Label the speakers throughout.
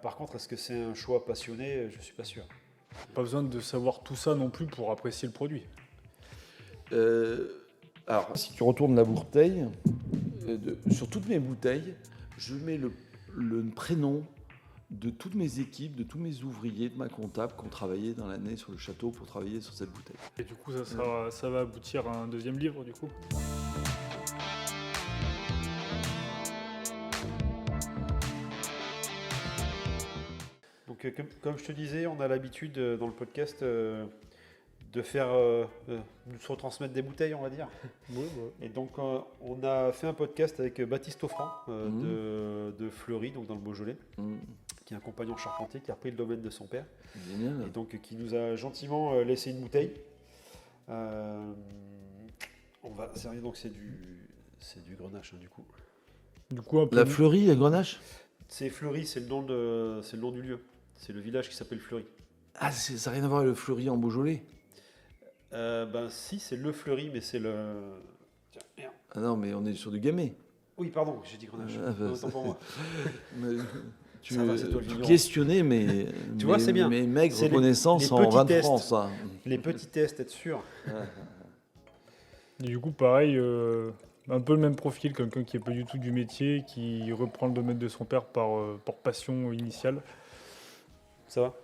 Speaker 1: Par contre, est-ce que c'est un choix passionné? Je suis pas sûr.
Speaker 2: Pas besoin de savoir tout ça non plus pour apprécier le produit.
Speaker 3: Alors, si tu retournes la bouteille, sur toutes mes bouteilles, je mets le prénom de toutes mes équipes, de tous mes ouvriers, de ma comptable qui ont travaillé dans l'année sur le château pour travailler sur cette bouteille.
Speaker 2: Et du coup, ça va aboutir à un deuxième livre, du coup.
Speaker 1: Donc, comme je te disais, on a l'habitude dans le podcast de faire, de se retransmettre des bouteilles, on va dire.
Speaker 2: Ouais.
Speaker 1: Et donc, on a fait un podcast avec Baptiste Offrand de Fleury, donc dans le Beaujolais, qui est un compagnon charpentier qui a repris le domaine de son père.
Speaker 3: Génial.
Speaker 1: Et donc, qui nous a gentiment laissé une bouteille. On va servir, donc c'est du Grenache, du coup.
Speaker 2: Du coup, un peu.
Speaker 3: La Fleury, la Grenache.
Speaker 1: C'est Fleury, c'est le nom du lieu. C'est le village qui s'appelle Fleury.
Speaker 3: Ah, ça n'a rien à voir avec le Fleury en Beaujolais.
Speaker 1: Si, c'est le Fleury, mais c'est le... Tiens, merde.
Speaker 3: Ah non, mais on est sur du gamay.
Speaker 1: Oui, pardon, j'ai dit Grenache. Autant pour moi.
Speaker 3: Tu
Speaker 1: Ça va, c'est toi le
Speaker 3: tu
Speaker 1: vigneron.
Speaker 3: questionnais, mais
Speaker 1: Tu vois, c'est bien.
Speaker 3: Mais mec,
Speaker 1: C'est
Speaker 3: reconnaissance
Speaker 1: les
Speaker 3: en
Speaker 1: petits
Speaker 3: 20
Speaker 1: tests.
Speaker 3: francs, ça.
Speaker 1: Les petits tests, être sûr.
Speaker 2: Et du coup, pareil, un peu le même profil, quelqu'un qui n'est pas du tout du métier, qui reprend le domaine de son père par passion initiale.
Speaker 1: Ça va.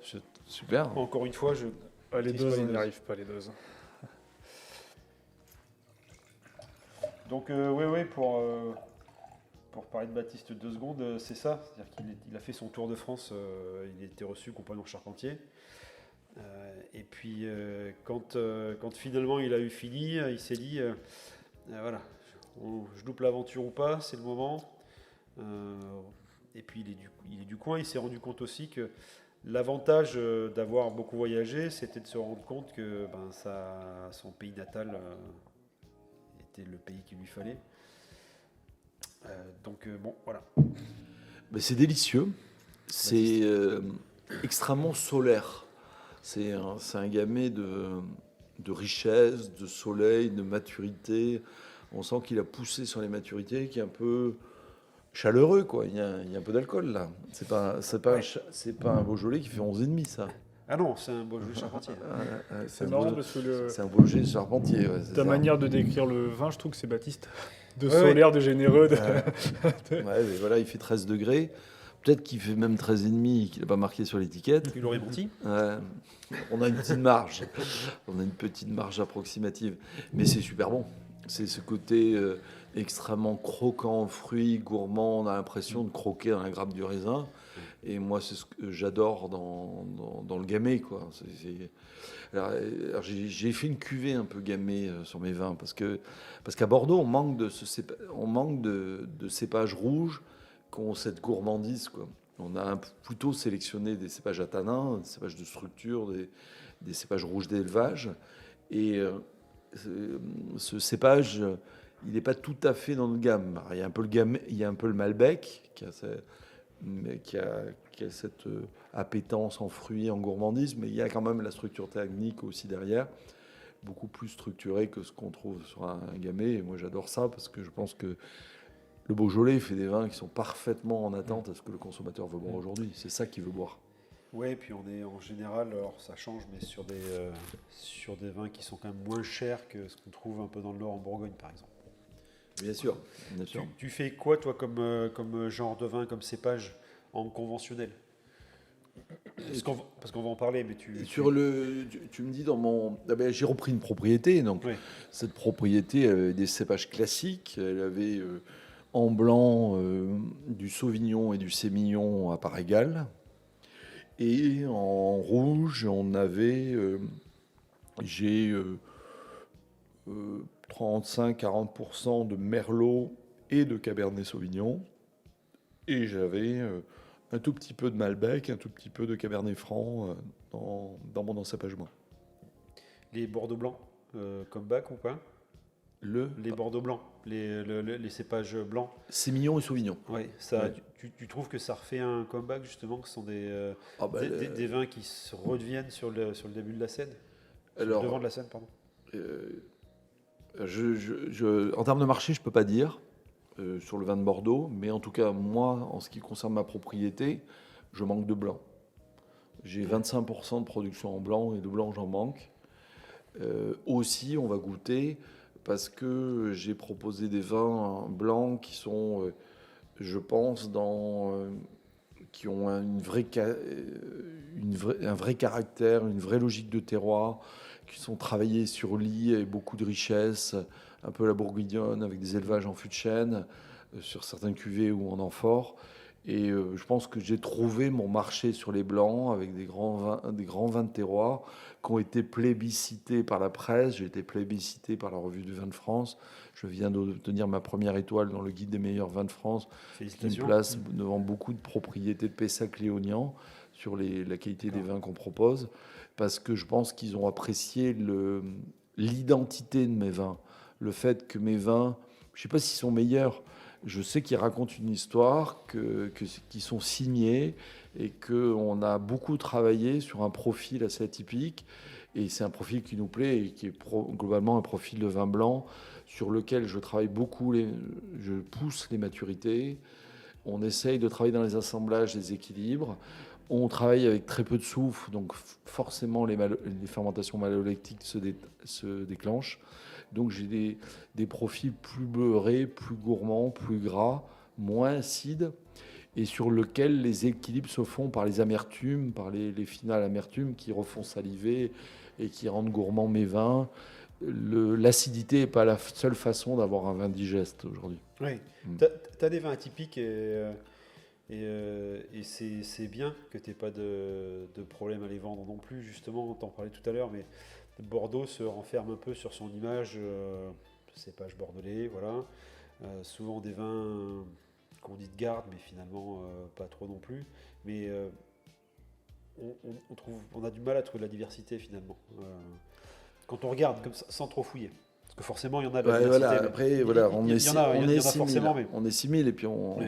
Speaker 3: Super.
Speaker 1: Encore une fois,
Speaker 2: Les
Speaker 1: maîtrise
Speaker 2: doses,
Speaker 1: pas les
Speaker 2: on n'y
Speaker 1: doses.
Speaker 2: arrive pas, les doses.
Speaker 1: Donc, oui, pour parler de Baptiste 2 secondes, c'est ça. C'est-à-dire qu'il a fait son tour de France, il a été reçu compagnon charpentier. Et puis, quand finalement il a eu fini, il s'est dit, voilà, je loupe l'aventure ou pas, c'est le moment. Et puis, il est du coin, il s'est rendu compte aussi que l'avantage d'avoir beaucoup voyagé, c'était de se rendre compte que son pays natal était le pays qu'il lui fallait. Donc, bon, voilà.
Speaker 3: Ben, c'est délicieux. C'est extrêmement solaire. C'est un gamay de richesse, de soleil, de maturité. On sent qu'il a poussé sur les maturités, qui est un peu chaleureux, quoi. Il y a un peu d'alcool, là. C'est pas un Beaujolais qui fait 11,5, ça.
Speaker 1: Ah non, c'est un Beaujolais charpentier.
Speaker 2: C'est marrant parce que
Speaker 3: C'est un Beaujolais charpentier, ouais, c'est
Speaker 2: ta
Speaker 3: ça.
Speaker 2: manière de décrire le vin, je trouve que c'est Baptiste. De
Speaker 1: Ouais,
Speaker 2: solaire, de généreux.
Speaker 3: Ouais, mais voilà, il fait 13 degrés. Peut-être qu'il fait même 13,5 et qu'il n'a pas marqué sur l'étiquette.
Speaker 1: Il aurait menti.
Speaker 3: Ouais. On a une petite marge. On a une petite marge approximative. Mais c'est super bon. C'est ce côté extrêmement croquant, fruits, gourmand. On a l'impression de croquer dans la grappe du raisin. Et moi, c'est ce que j'adore dans le gamay, quoi. Alors, j'ai fait une cuvée un peu gamay sur mes vins parce qu'à Bordeaux, on manque de cépages rouges qui ont cette gourmandise, quoi. On a plutôt sélectionné des cépages à tanins, des cépages de structure, des cépages rouges d'élevage. Et ce cépage, il n'est pas tout à fait dans notre gamme. Alors, il y a un peu le gamay, il y a un peu le Malbec qui a cette appétence en fruits, en gourmandise, mais il y a quand même la structure tannique aussi derrière, beaucoup plus structurée que ce qu'on trouve sur un gamay. Et moi, j'adore ça parce que je pense que le Beaujolais fait des vins qui sont parfaitement en attente à ce que le consommateur veut boire aujourd'hui. C'est ça qu'il veut boire.
Speaker 1: Ouais, puis on est en général, alors ça change, mais sur des vins qui sont quand même moins chers que ce qu'on trouve un peu dans le Nord en Bourgogne, par exemple.
Speaker 3: Bien sûr, bien sûr.
Speaker 1: Tu fais quoi, toi, comme genre de vin, comme cépage en conventionnel? Parce qu'on va en parler, mais tu
Speaker 3: Tu me dis dans mon... Ah ben, j'ai repris une propriété, donc
Speaker 1: Ouais.
Speaker 3: cette propriété elle avait des cépages classiques. Elle avait en blanc du Sauvignon et du Sémillon à part égale. Et en rouge, on avait... j'ai 35-40% de Merlot et de Cabernet Sauvignon. Et j'avais un tout petit peu de Malbec, un tout petit peu de Cabernet Franc dans mon encépagement.
Speaker 1: les Bordeaux blancs, comeback ou pas? Les Bordeaux blancs, les cépages blancs.
Speaker 3: Sémillon et Sauvignon.
Speaker 1: Ouais, ça,
Speaker 3: Ouais.
Speaker 1: tu trouves que ça refait un comeback, justement, que ce sont des
Speaker 3: Le-
Speaker 1: vins qui se redeviennent sur le début de la scène?
Speaker 3: Alors,
Speaker 1: Devant de la scène, pardon.
Speaker 3: en termes de marché, je ne peux pas dire sur le vin de Bordeaux, mais en tout cas, moi, en ce qui concerne ma propriété, je manque de blanc. J'ai 25% de production en blanc et de blanc, j'en manque. Aussi, on va goûter parce que j'ai proposé des vins blancs qui sont, je pense, qui ont un vrai caractère, une vraie logique de terroir, qui sont travaillés sur lit avec beaucoup de richesse, un peu la bourguignonne avec des élevages en fût de chêne, sur certaines cuvées ou en amphore. Et je pense que j'ai trouvé mon marché sur les blancs avec des grands vins de terroir qui ont été plébiscités par la presse. J'ai été plébiscité par la revue du vin de France. Je viens d'obtenir ma première étoile dans le guide des meilleurs vins de France, qui me
Speaker 1: Félicitations.
Speaker 3: place devant beaucoup de propriétés de Pessac-Léognan sur la qualité des vins qu'on propose, parce que je pense qu'ils ont apprécié l'identité de mes vins. Le fait que mes vins, je ne sais pas s'ils sont meilleurs, je sais qu'ils racontent une histoire, qui sont signés et qu'on a beaucoup travaillé sur un profil assez atypique. Et c'est un profil qui nous plaît et qui est globalement un profil de vin blanc sur lequel je travaille beaucoup, je pousse les maturités. On essaye de travailler dans les assemblages, les équilibres. On travaille avec très peu de soufre, donc forcément les fermentations malolactiques se déclenchent. Donc j'ai des profils plus beurrés, plus gourmands, plus gras, moins acides, et sur lequel les équilibres se font par les amertumes, par les finales amertumes qui refont saliver et qui rendent gourmands mes vins. L'acidité n'est pas la seule façon d'avoir un vin digeste aujourd'hui.
Speaker 1: Oui, tu as des vins atypiques et c'est bien que tu n'aies pas de problème à les vendre non plus. Justement, on t'en parlait tout à l'heure, mais Bordeaux se renferme un peu sur son image cépage bordelais, voilà. Souvent des vins qu'on dit de garde, mais finalement pas trop non plus. Mais on a du mal à trouver de la diversité finalement. Quand on regarde comme ça, sans trop fouiller. Parce que forcément, il y en a de la diversité.
Speaker 3: Voilà, après, on est 6000.
Speaker 1: Mais...
Speaker 3: On est 6000 et puis on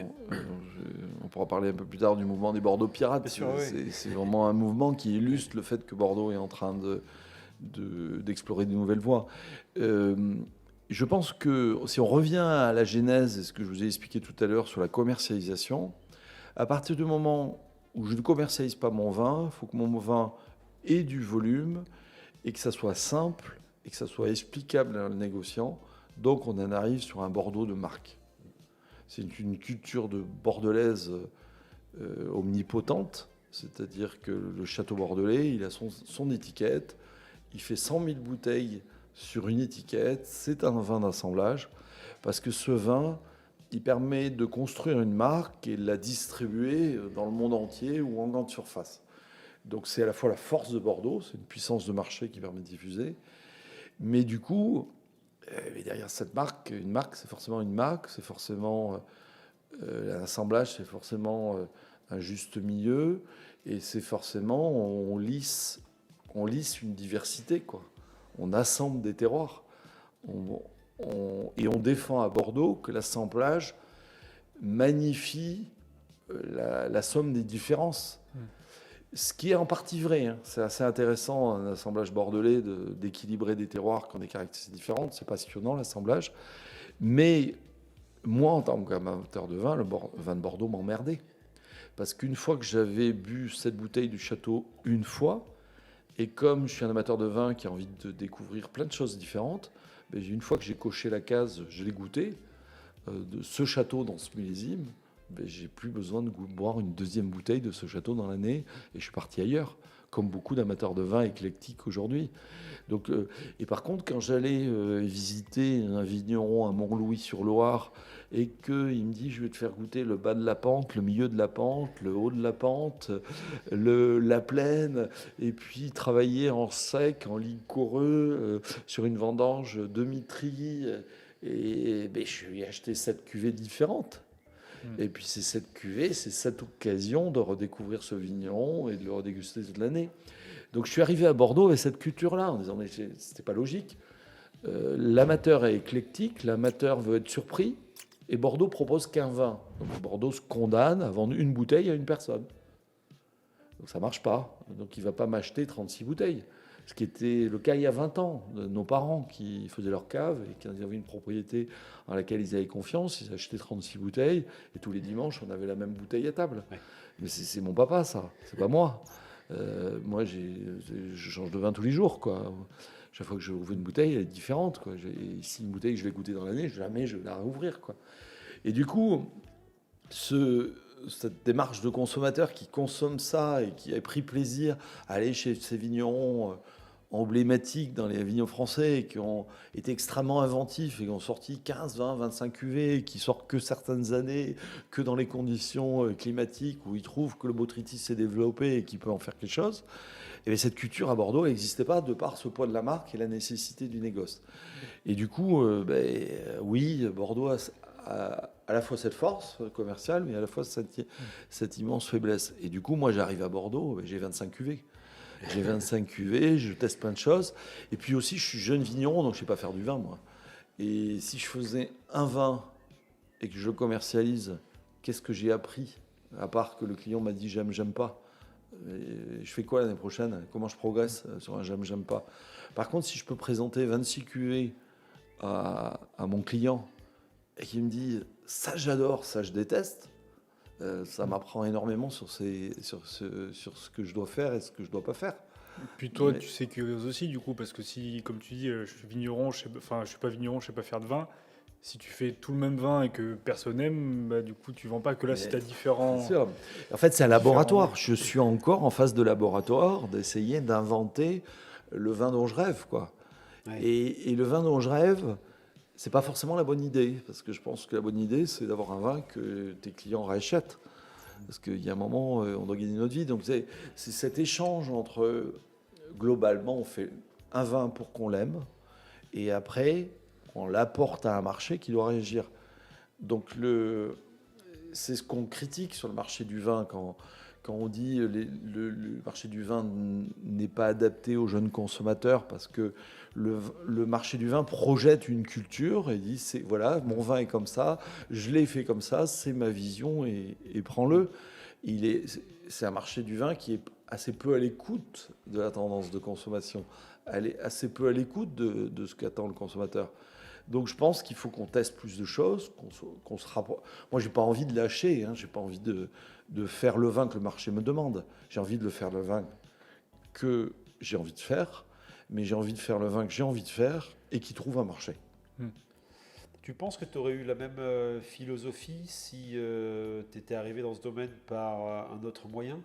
Speaker 3: pourra parler un peu plus tard du mouvement des Bordeaux Pirates.
Speaker 1: Sûr, oui.
Speaker 3: C'est vraiment un mouvement qui illustre le fait que Bordeaux est en train d'explorer de nouvelles voies. Je pense que si on revient à la genèse et ce que je vous ai expliqué tout à l'heure sur la commercialisation, à partir du moment où je ne commercialise pas mon vin, il faut que mon vin ait du volume et que ça soit simple et que ça soit explicable à un négociant. Donc on en arrive sur un Bordeaux de marque. C'est une culture de bordelaise omnipotente, c'est-à-dire que le château bordelais, il a son étiquette, il fait 100 000 bouteilles sur une étiquette, c'est un vin d'assemblage, parce que ce vin, il permet de construire une marque et de la distribuer dans le monde entier ou en grande surface. Donc c'est à la fois la force de Bordeaux, c'est une puissance de marché qui permet de diffuser, mais du coup, derrière cette marque, une marque, c'est forcément une marque, c'est forcément l'assemblage, c'est forcément un juste milieu, et c'est forcément, on lisse une diversité, quoi. On assemble des terroirs. Et on défend à Bordeaux que l'assemblage magnifie la somme des différences. Ce qui est en partie vrai. Hein. C'est assez intéressant, un assemblage bordelais, d'équilibrer des terroirs qui ont des caractéristiques différentes. C'est passionnant, l'assemblage. Mais moi, en tant qu'amateur de vin, le vin de Bordeaux m'emmerdait. Parce qu'une fois que j'avais bu cette bouteille du château une fois, et comme je suis un amateur de vin qui a envie de découvrir plein de choses différentes, une fois que j'ai coché la case, je l'ai goûté, de ce château dans ce millésime, j'ai plus besoin de boire une deuxième bouteille de ce château dans l'année, et je suis parti ailleurs, comme beaucoup d'amateurs de vin éclectiques aujourd'hui. Donc, et par contre, quand j'allais visiter un vigneron à Montlouis-sur-Loire, et qu'il me dit, je vais te faire goûter le bas de la pente, le milieu de la pente, le haut de la pente, la plaine, et puis travailler en sec, en ligue coreux, sur une vendange demi-tri, et je lui ai acheté 7 cuvées différentes. Et puis c'est cette cuvée, c'est cette occasion de redécouvrir ce vigneron et de le redéguster toute l'année. Donc je suis arrivé à Bordeaux avec cette culture-là, en disant mais c'était pas logique. L'amateur est éclectique, l'amateur veut être surpris, et Bordeaux propose qu'un vin. Donc Bordeaux se condamne à vendre une bouteille à une personne. Donc ça marche pas. Donc il va pas m'acheter 36 bouteilles. Ce qui était le cas il y a 20 ans, de nos parents qui faisaient leur cave et qui avaient une propriété en laquelle ils avaient confiance. Ils achetaient 36 bouteilles et tous les dimanches, on avait la même bouteille à table.
Speaker 1: Ouais.
Speaker 3: Mais c'est mon papa, ça. C'est pas moi. Moi, je change de vin tous les jours, quoi. Chaque fois que je ouvre une bouteille, elle est différente, quoi. Si une bouteille, je vais goûter dans l'année, jamais je vais la réouvrir, quoi. Et du coup, cette démarche de consommateur qui consomme ça et qui a pris plaisir à aller chez ces vignerons emblématiques dans les vignobles français et qui ont été extrêmement inventifs et qui ont sorti 15, 20, 25 cuvées, qui sortent que certaines années, que dans les conditions climatiques où ils trouvent que le botrytis s'est développé et qu'il peut en faire quelque chose. Et bien, cette culture à Bordeaux n'existait pas de par ce poids de la marque et la nécessité du négoce. Et du coup, oui, Bordeaux a à la fois cette force commerciale, mais à la fois cette immense faiblesse. Et du coup, moi, j'arrive à Bordeaux, j'ai 25 cuvées. J'ai 25 cuvées, je teste plein de choses. Et puis aussi, je suis jeune vigneron, donc je ne sais pas faire du vin, moi. Et si je faisais un vin et que je le commercialise, qu'est-ce que j'ai appris? À part que le client m'a dit j'aime pas. Et je fais quoi l'année prochaine? Comment je progresse sur un j'aime pas? Par contre, si je peux présenter 26 cuvées à mon client et qu'il me dit ça j'adore, ça je déteste, ça m'apprend énormément sur ce que je dois faire et ce que je dois pas faire.
Speaker 2: Puis toi, tu sécurises aussi, du coup, parce que si, comme tu dis, je suis vigneron, je suis pas vigneron, je sais pas faire de vin. Si tu fais tout le même vin et que personne n'aime, bah, du coup, tu vends pas que là, si tu as différents.
Speaker 3: Bien sûr. En fait, c'est un laboratoire. Je suis encore en phase de laboratoire, d'essayer d'inventer le vin dont je rêve, quoi.
Speaker 1: Ouais.
Speaker 3: Et le vin dont je rêve, c'est pas forcément la bonne idée, parce que je pense que la bonne idée, c'est d'avoir un vin que tes clients rachètent. Parce qu'il y a un moment, on doit gagner notre vie. Donc c'est cet échange entre, globalement, on fait un vin pour qu'on l'aime, et après, on l'apporte à un marché qui doit réagir. Donc c'est ce qu'on critique sur le marché du vin quand on dit le marché du vin n'est pas adapté aux jeunes consommateurs parce que le marché du vin projette une culture et dit voilà, mon vin est comme ça, je l'ai fait comme ça, c'est ma vision et prends-le. C'est un marché du vin qui est assez peu à l'écoute de la tendance de consommation. Elle est assez peu à l'écoute de ce qu'attend le consommateur. Donc je pense qu'il faut qu'on teste plus de choses, qu'on se rapproche. Moi, j'ai pas envie de lâcher, hein, j'ai pas envie de faire le vin que le marché me demande. J'ai envie de le faire le vin que j'ai envie de faire, mais j'ai envie de faire le vin que j'ai envie de faire et qui trouve un marché.
Speaker 1: Tu penses que tu aurais eu la même philosophie si tu étais arrivé dans ce domaine par un autre moyen?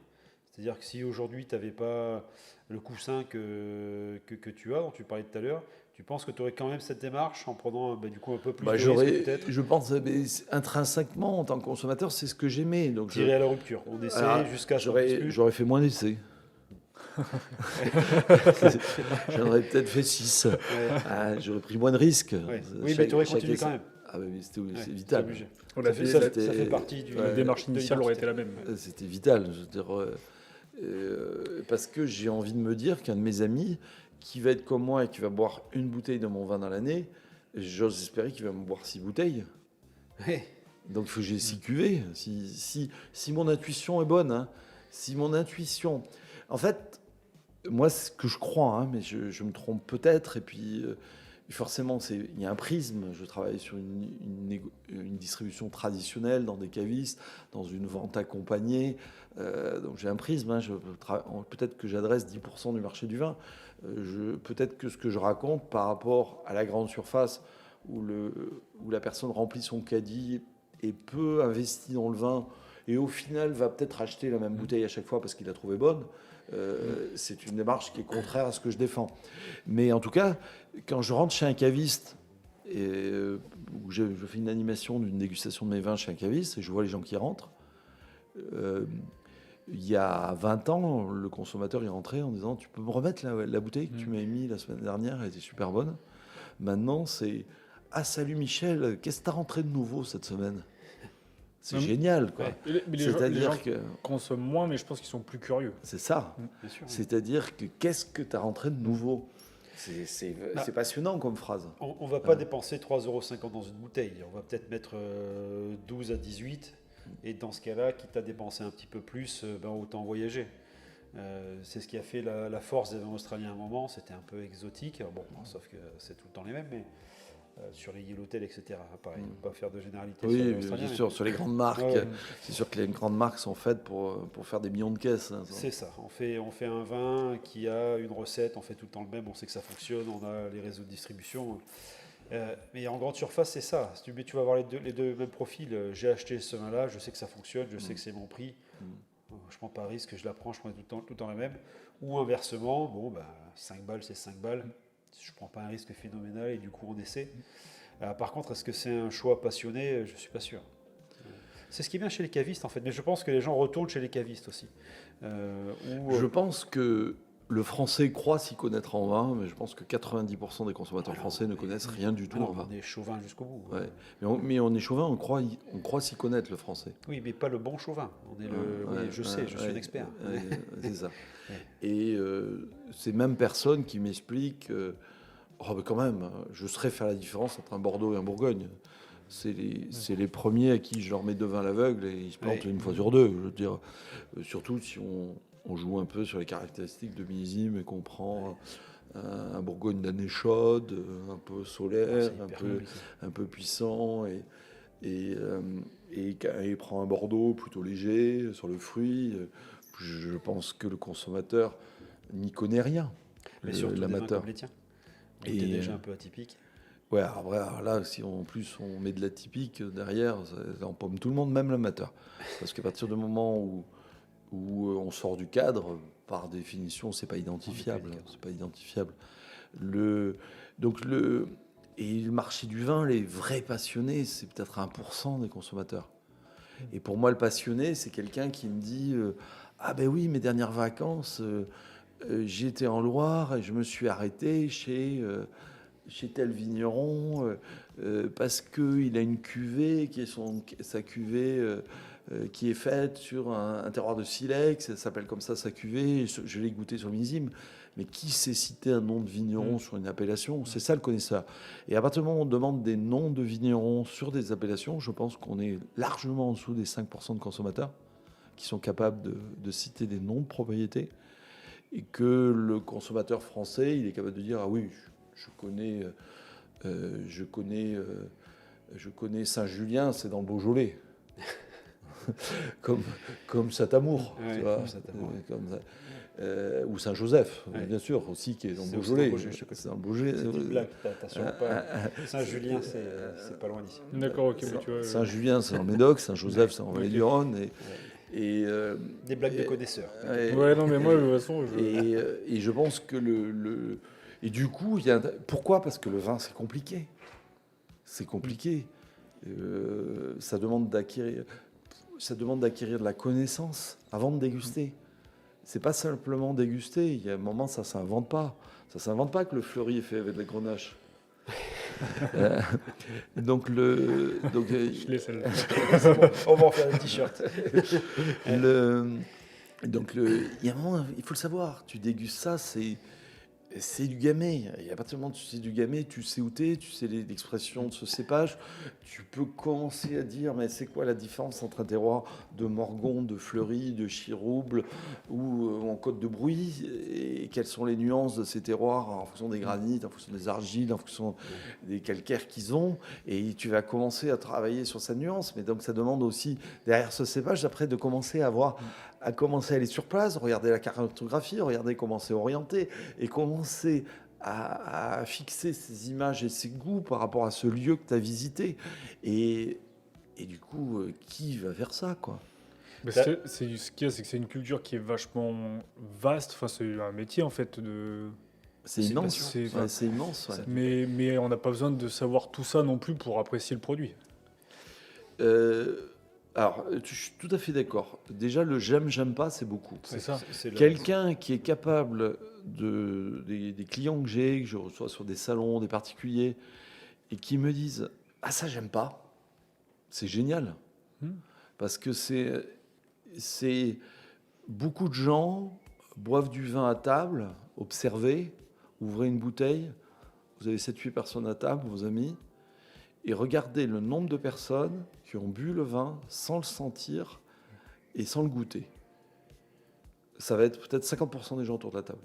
Speaker 1: C'est-à-dire que si aujourd'hui tu n'avais pas le coussin que tu as, dont tu parlais tout à l'heure, tu penses que tu aurais quand même cette démarche en prenant du coup un peu plus de risques peut-être?
Speaker 3: Je pense intrinsèquement, en tant que consommateur, c'est ce que j'aimais. Donc
Speaker 1: tirer à la rupture. On essaie jusqu'à ce qu'on puisse plus.
Speaker 3: J'aurais fait moins d'essais. J'en aurais peut-être fait 6. Ouais. J'aurais pris moins de risques.
Speaker 1: Ouais. Oui, mais tu aurais continué quand même.
Speaker 3: Ah oui, c'est vital.
Speaker 1: Ça fait partie du...
Speaker 2: La démarche initiale aurait été la même.
Speaker 3: C'était vital. Je veux dire, parce que j'ai envie de me dire qu'un de mes amis qui va être comme moi et qui va boire une bouteille de mon vin dans l'année, j'ose espérer qu'il va me boire 6 bouteilles.
Speaker 1: Ouais.
Speaker 3: Donc il faut que j'ai 6 cuvées. Si mon intuition est bonne, hein, si mon intuition... En fait, moi, c'est ce que je crois, hein, mais je me trompe peut-être. Et puis, forcément, il y a un prisme. Je travaille sur une distribution traditionnelle dans des cavistes, dans une vente accompagnée. Donc j'ai un prisme. Hein, peut-être que j'adresse 10% du marché du vin. Peut-être que ce que je raconte par rapport à la grande surface où la personne remplit son caddie et peu investi dans le vin et au final va peut-être acheter la même bouteille à chaque fois parce qu'il l'a trouvée bonne, c'est une démarche qui est contraire à ce que je défends. Mais en tout cas, quand je rentre chez un caviste et où je fais une animation d'une dégustation de mes vins chez un caviste et je vois les gens qui rentrent, il y a 20 ans, le consommateur est rentré en disant « Tu peux me remettre la bouteille que tu m'avais mis la semaine dernière, elle était super bonne. » Maintenant, c'est « Ah, salut Michel, qu'est-ce que tu as rentré de nouveau cette semaine ?» C'est génial, quoi.
Speaker 2: Ouais. Les gens consomment moins, mais je pense qu'ils sont plus curieux.
Speaker 3: C'est ça.
Speaker 1: Bien sûr.
Speaker 3: C'est-à-dire que qu'est-ce que tu as rentré de nouveau? C'est passionnant comme phrase.
Speaker 1: On ne va pas dépenser 3,50 € dans une bouteille. On va peut-être mettre 12 à 18. Et dans ce cas-là, quitte à dépenser un petit peu plus, autant voyager. C'est ce qui a fait la force des vins australiens à un moment. C'était un peu exotique. Bon, sauf que c'est tout le temps les mêmes, mais sur les Yellowtail, etc. Pareil, pas faire de généralité sur les
Speaker 3: Oui,
Speaker 1: Australiens.
Speaker 3: bien sûr, sur les grandes marques,
Speaker 1: Ouais.
Speaker 3: c'est sûr que les grandes marques sont faites pour faire des millions de caisses. Hein, ça.
Speaker 1: C'est ça. On fait un vin qui a une recette, on fait tout le temps le même, on sait que ça fonctionne, on a les réseaux de distribution. Mais en grande surface, c'est ça. Si tu vas avoir les deux mêmes profils, j'ai acheté ce vin-là, je sais que ça fonctionne, je sais que c'est mon prix. Je prends pas de risque, je l'apprends, je prends tout le temps la même. Ou inversement, 5 balles, c'est 5 balles. Je prends pas un risque phénoménal et du coup on essaie. Par contre, est-ce que c'est un choix passionné? Je suis pas sûr. C'est ce qui est bien chez les cavistes en fait, mais je pense que les gens retournent chez les cavistes aussi.
Speaker 3: Je pense que le français croit s'y connaître en vin, mais je pense que 90% des consommateurs français ne connaissent rien du tout en vin.
Speaker 1: On est chauvin jusqu'au bout.
Speaker 3: Ouais. Mais on est chauvin, on croit s'y connaître le français.
Speaker 1: Oui, mais pas le bon chauvin. Je suis un expert.
Speaker 3: C'est ça. Et ces mêmes personnes qui m'expliquent, mais quand même, je saurais faire la différence entre un Bordeaux et un Bourgogne. C'est les premiers à qui je leur mets 2 vins à l'aveugle et ils se plantent une fois sur deux. Je veux dire, surtout si on joue un peu sur les caractéristiques de millésime et qu'on prend un Bourgogne d'année chaude, un peu solaire, un peu puissant et prend un Bordeaux plutôt léger sur le fruit. Je pense que le consommateur n'y connaît rien.
Speaker 1: Mais surtout des vins comme les tiens. Et déjà un peu atypique.
Speaker 3: Ouais, alors là, si en plus on met de l'atypique derrière, ça empomme tout le monde, même l'amateur. Parce qu'à partir du moment où on sort du cadre, par définition, c'est pas identifiable. C'est pas identifiable. Et le marché du vin, les vrais passionnés, c'est peut-être 1% des consommateurs. Et pour moi, le passionné, c'est quelqu'un qui me dit ah ben oui, mes dernières vacances, j'étais en Loire et je me suis arrêté chez tel vigneron parce qu'il a une cuvée qui est sa cuvée qui est faite sur un terroir de silex, ça s'appelle comme ça sa cuvée, je l'ai goûté sur le millésime, mais qui sait citer un nom de vigneron sur une appellation? C'est ça le connaisseur. Et à partir du moment où on demande des noms de vignerons sur des appellations, je pense qu'on est largement en dessous des 5% de consommateurs qui sont capables de citer des noms de propriétés, et que le consommateur français, il est capable de dire ah oui, je connais Saint-Julien, c'est dans le Beaujolais. comme Saint-Amour, tu vois, ou Saint-Joseph, bien sûr, aussi, qui est dans le Beaujolais.
Speaker 1: C'est dans le Beaujolais. C'est une blague, attention. Saint-Julien, c'est pas loin d'ici.
Speaker 2: D'accord, ok. Tu vois,
Speaker 3: Saint-Julien, c'est dans le Médoc, Saint-Joseph, c'est en Vallée-du-Rhône.
Speaker 1: Des blagues de connaisseurs.
Speaker 2: Ouais, non, mais moi, de toute façon.
Speaker 3: Et je pense que Et du coup, pourquoi? Parce que le vin, c'est compliqué. C'est compliqué. Ça demande d'acquérir de la connaissance avant de déguster. C'est pas simplement déguster. Il y a un moment, ça s'invente pas. Ça s'invente pas que le fleuri est fait avec de la grenache.
Speaker 1: Je laisse celle-là. On va en faire un t-shirt.
Speaker 3: Il y a un moment, il faut le savoir. Tu dégustes ça, c'est du gamay. Et à partir du moment où tu sais du gamay, tu sais où t'es, tu sais l'expression de ce cépage. Tu peux commencer à dire, mais c'est quoi la différence entre un terroir de Morgon, de Fleury, de Chirouble ou en Côte de Brouilly, et quelles sont les nuances de ces terroirs en fonction des granites, en fonction des argiles, en fonction des calcaires qu'ils ont. Et tu vas commencer à travailler sur cette nuance. Mais donc ça demande aussi, derrière ce cépage, après de commencer à aller sur place, regarder la cartographie, regarder comment c'est orienté et commencer à fixer ses images et ses goûts par rapport à ce lieu que tu as visité. Et du coup, qui va faire ça, quoi?
Speaker 2: Ce qu'il y a, c'est que c'est une culture qui est vachement vaste. Enfin, c'est un métier, en fait,
Speaker 3: C'est immense. C'est immense. Ouais.
Speaker 2: Mais on n'a pas besoin de savoir tout ça non plus pour apprécier le produit.
Speaker 3: Alors, je suis tout à fait d'accord. Déjà, le j'aime pas, c'est beaucoup.
Speaker 2: C'est ça.
Speaker 3: Quelqu'un qui est capable des clients que je reçois sur des salons, des particuliers, et qui me disent « Ah, ça, j'aime pas », c'est génial. Parce que c'est beaucoup de gens boivent du vin à table, observez, ouvrez une bouteille, vous avez 7-8 personnes à table, vos amis, et regardez le nombre de personnes qui ont bu le vin sans le sentir et sans le goûter. ça va être peut-être 50% des gens autour de la table,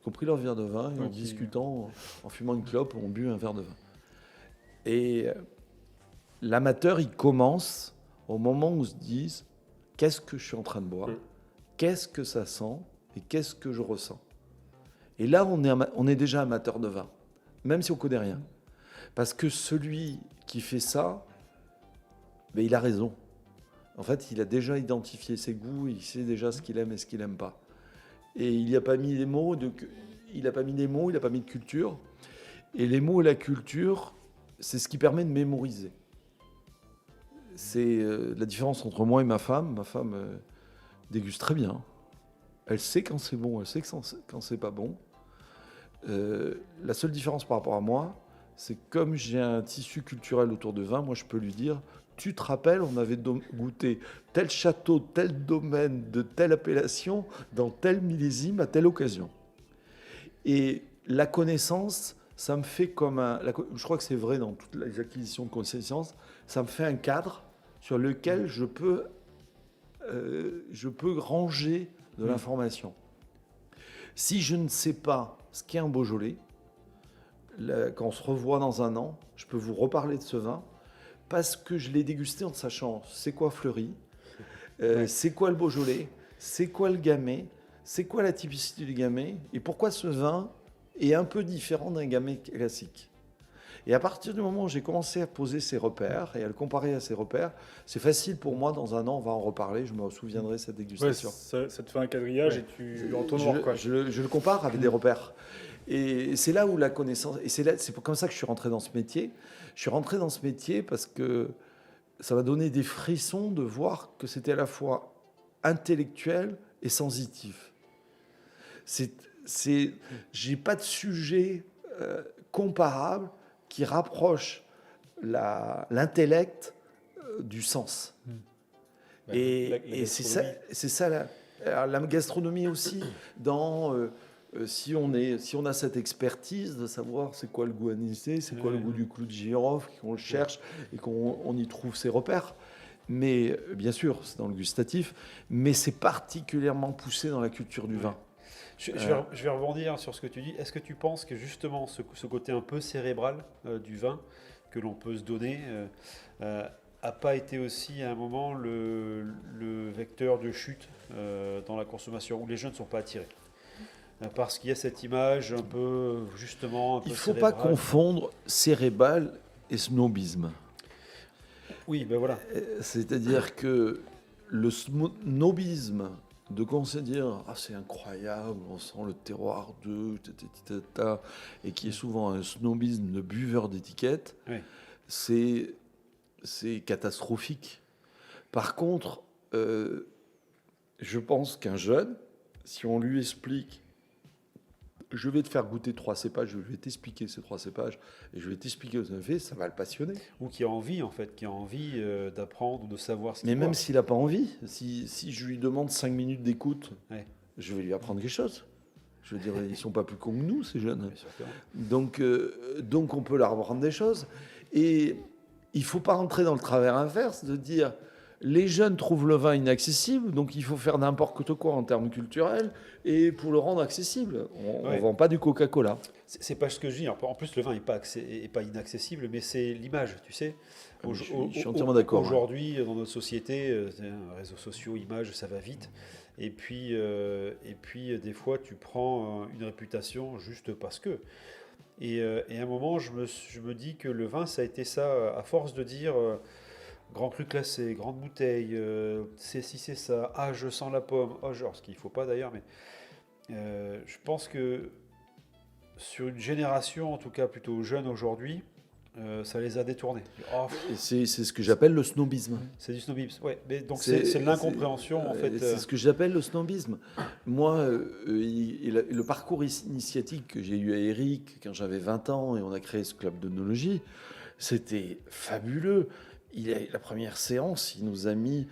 Speaker 3: qui ont pris leur verre de vin et en
Speaker 2: Ok.
Speaker 3: discutant, en fumant une clope, ont bu un verre de vin. Et l'amateur, il commence au moment où on se dit qu'est-ce que je suis en train de boire, qu'est-ce que ça sent et qu'est-ce que je ressens. Et là, on est déjà amateur de vin, même si on ne connaît rien. Parce que celui qui fait ça, ben, il a raison. En fait, il a déjà identifié ses goûts, il sait déjà ce qu'il aime et ce qu'il n'aime pas. Et il n'y a pas mis les mots, il n'a pas mis de culture. Et les mots et la culture, c'est ce qui permet de mémoriser. C'est la différence entre moi et ma femme. Ma femme déguste très bien. Elle sait quand c'est bon, elle sait quand c'est pas bon. La seule différence par rapport à moi, c'est que comme j'ai un tissu culturel autour de vin, moi je peux lui dire, tu te rappelles, on avait goûté tel château, tel domaine, de telle appellation, dans tel millésime, à telle occasion. Et la connaissance, ça me fait je crois que c'est vrai dans toutes les acquisitions de connaissances, ça me fait un cadre sur lequel je peux ranger de l'information. Si je ne sais pas ce qu'est un Beaujolais, quand on se revoit dans un an, je peux vous reparler de ce vin parce que je l'ai dégusté en sachant c'est quoi Fleury, c'est quoi le Beaujolais, c'est quoi le Gamay, c'est quoi la typicité du Gamay et pourquoi ce vin est un peu différent d'un Gamay classique. Et à partir du moment où j'ai commencé à poser ces repères et à le comparer à ces repères, c'est facile pour moi, dans un an, on va en reparler, je me souviendrai de cette
Speaker 2: Ouais,
Speaker 3: dégustation.
Speaker 2: ça te fait un quadrillage et tu entonnoirs, quoi.
Speaker 3: Je le compare avec des repères. Et c'est là où la connaissance... Et c'est comme ça que je suis rentré dans ce métier. Je suis rentré dans ce métier parce que ça m'a donné des frissons de voir que c'était à la fois intellectuel et sensitif. J'ai pas de sujet comparable qui rapproche l'intellect du sens. Et c'est ça la gastronomie aussi, si on a cette expertise de savoir c'est quoi le goût anisé, c'est quoi le goût du clou de girofle, qu'on le cherche et qu'on y trouve ses repères. Mais bien sûr, c'est dans le gustatif, mais c'est particulièrement poussé dans la culture du vin.
Speaker 1: Je vais rebondir sur ce que tu dis. Est-ce que tu penses que justement ce côté un peu cérébral du vin que l'on peut se donner a pas été aussi à un moment le vecteur de chute dans la consommation où les jeunes ne sont pas attirés parce qu'il y a cette image un peu justement un peu
Speaker 3: Il ne faut
Speaker 1: cérébrale.
Speaker 3: pas confondre cérébral et snobisme.
Speaker 1: Oui, ben voilà.
Speaker 3: C'est-à-dire que le snobisme de dire ah, c'est incroyable, on sent le terroir de et qui est souvent un snobisme de buveur d'étiquette,
Speaker 1: Oui.
Speaker 3: c'est catastrophique. Par contre, je pense qu'un jeune, si on lui explique je vais te faire goûter 3 cépages, je vais t'expliquer ces 3 cépages et je vais t'expliquer ce qu'on fait, ça va le passionner.
Speaker 1: Ou qui a envie, en fait, d'apprendre, de savoir ce qu'il
Speaker 3: Mais même
Speaker 1: voit.
Speaker 3: s'il n'a pas envie, si je lui demande 5 minutes d'écoute,
Speaker 1: Ouais.
Speaker 3: je vais lui apprendre quelque chose. Je veux dire, ils ne sont pas plus cons que nous, ces jeunes.
Speaker 1: Bien sûr que non.
Speaker 3: Donc on peut leur apprendre des choses. Et il ne faut pas rentrer dans le travers inverse de dire les jeunes trouvent le vin inaccessible, donc il faut faire n'importe quoi en termes culturels et pour le rendre accessible. On ne vend pas du Coca-Cola.
Speaker 1: C'est pas ce que je dis. En plus, le vin n'est pas inaccessible, mais c'est l'image, tu sais.
Speaker 3: Je suis entièrement d'accord.
Speaker 1: Aujourd'hui, dans notre société, réseaux sociaux, images, ça va vite. Et puis, des fois, tu prends une réputation juste parce que. Et à un moment, je me dis que le vin, ça a été ça, à force de dire grand cru classé, grande bouteille, c'est ci, c'est ça, ah, je sens la pomme, oh, genre, ce qu'il ne faut pas d'ailleurs, mais je pense que sur une génération, en tout cas plutôt jeune aujourd'hui, ça les a détournés. Oh,
Speaker 3: c'est ce que j'appelle le snobisme.
Speaker 1: c'est du snobisme, ouais. Mais donc c'est l'incompréhension en fait.
Speaker 3: C'est ce que j'appelle le snobisme. Moi, le parcours initiatique que j'ai eu à Eric quand j'avais 20 ans et on a créé ce club d'œnologie, c'était fabuleux. La première séance, il nous a mis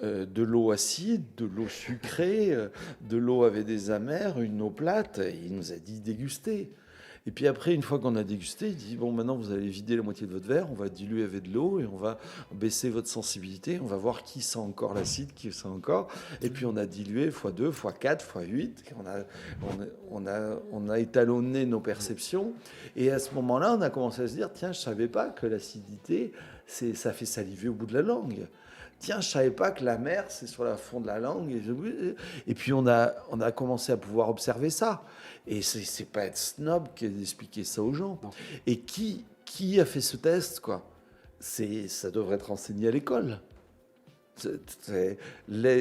Speaker 3: de l'eau acide, de l'eau sucrée, de l'eau avec des amers, une eau plate, et il nous a dit déguster. Et puis après, une fois qu'on a dégusté, il dit, bon, maintenant, vous allez vider la moitié de votre verre, on va diluer avec de l'eau et on va baisser votre sensibilité, on va voir qui sent encore l'acide, qui sent encore. Et puis, on a dilué x2, x4, x8. On a étalonné nos perceptions. Et à ce moment-là, on a commencé à se dire, tiens, je ne savais pas que l'acidité, ça fait saliver au bout de la langue. Tiens, je savais pas que la mer, c'est sur le fond de la langue. Et puis, on a commencé à pouvoir observer ça. Et c'est pas être snob qui d'expliquer ça aux gens.
Speaker 1: Non.
Speaker 3: Et qui a fait ce test, quoi? Ça devrait être enseigné à l'école. Les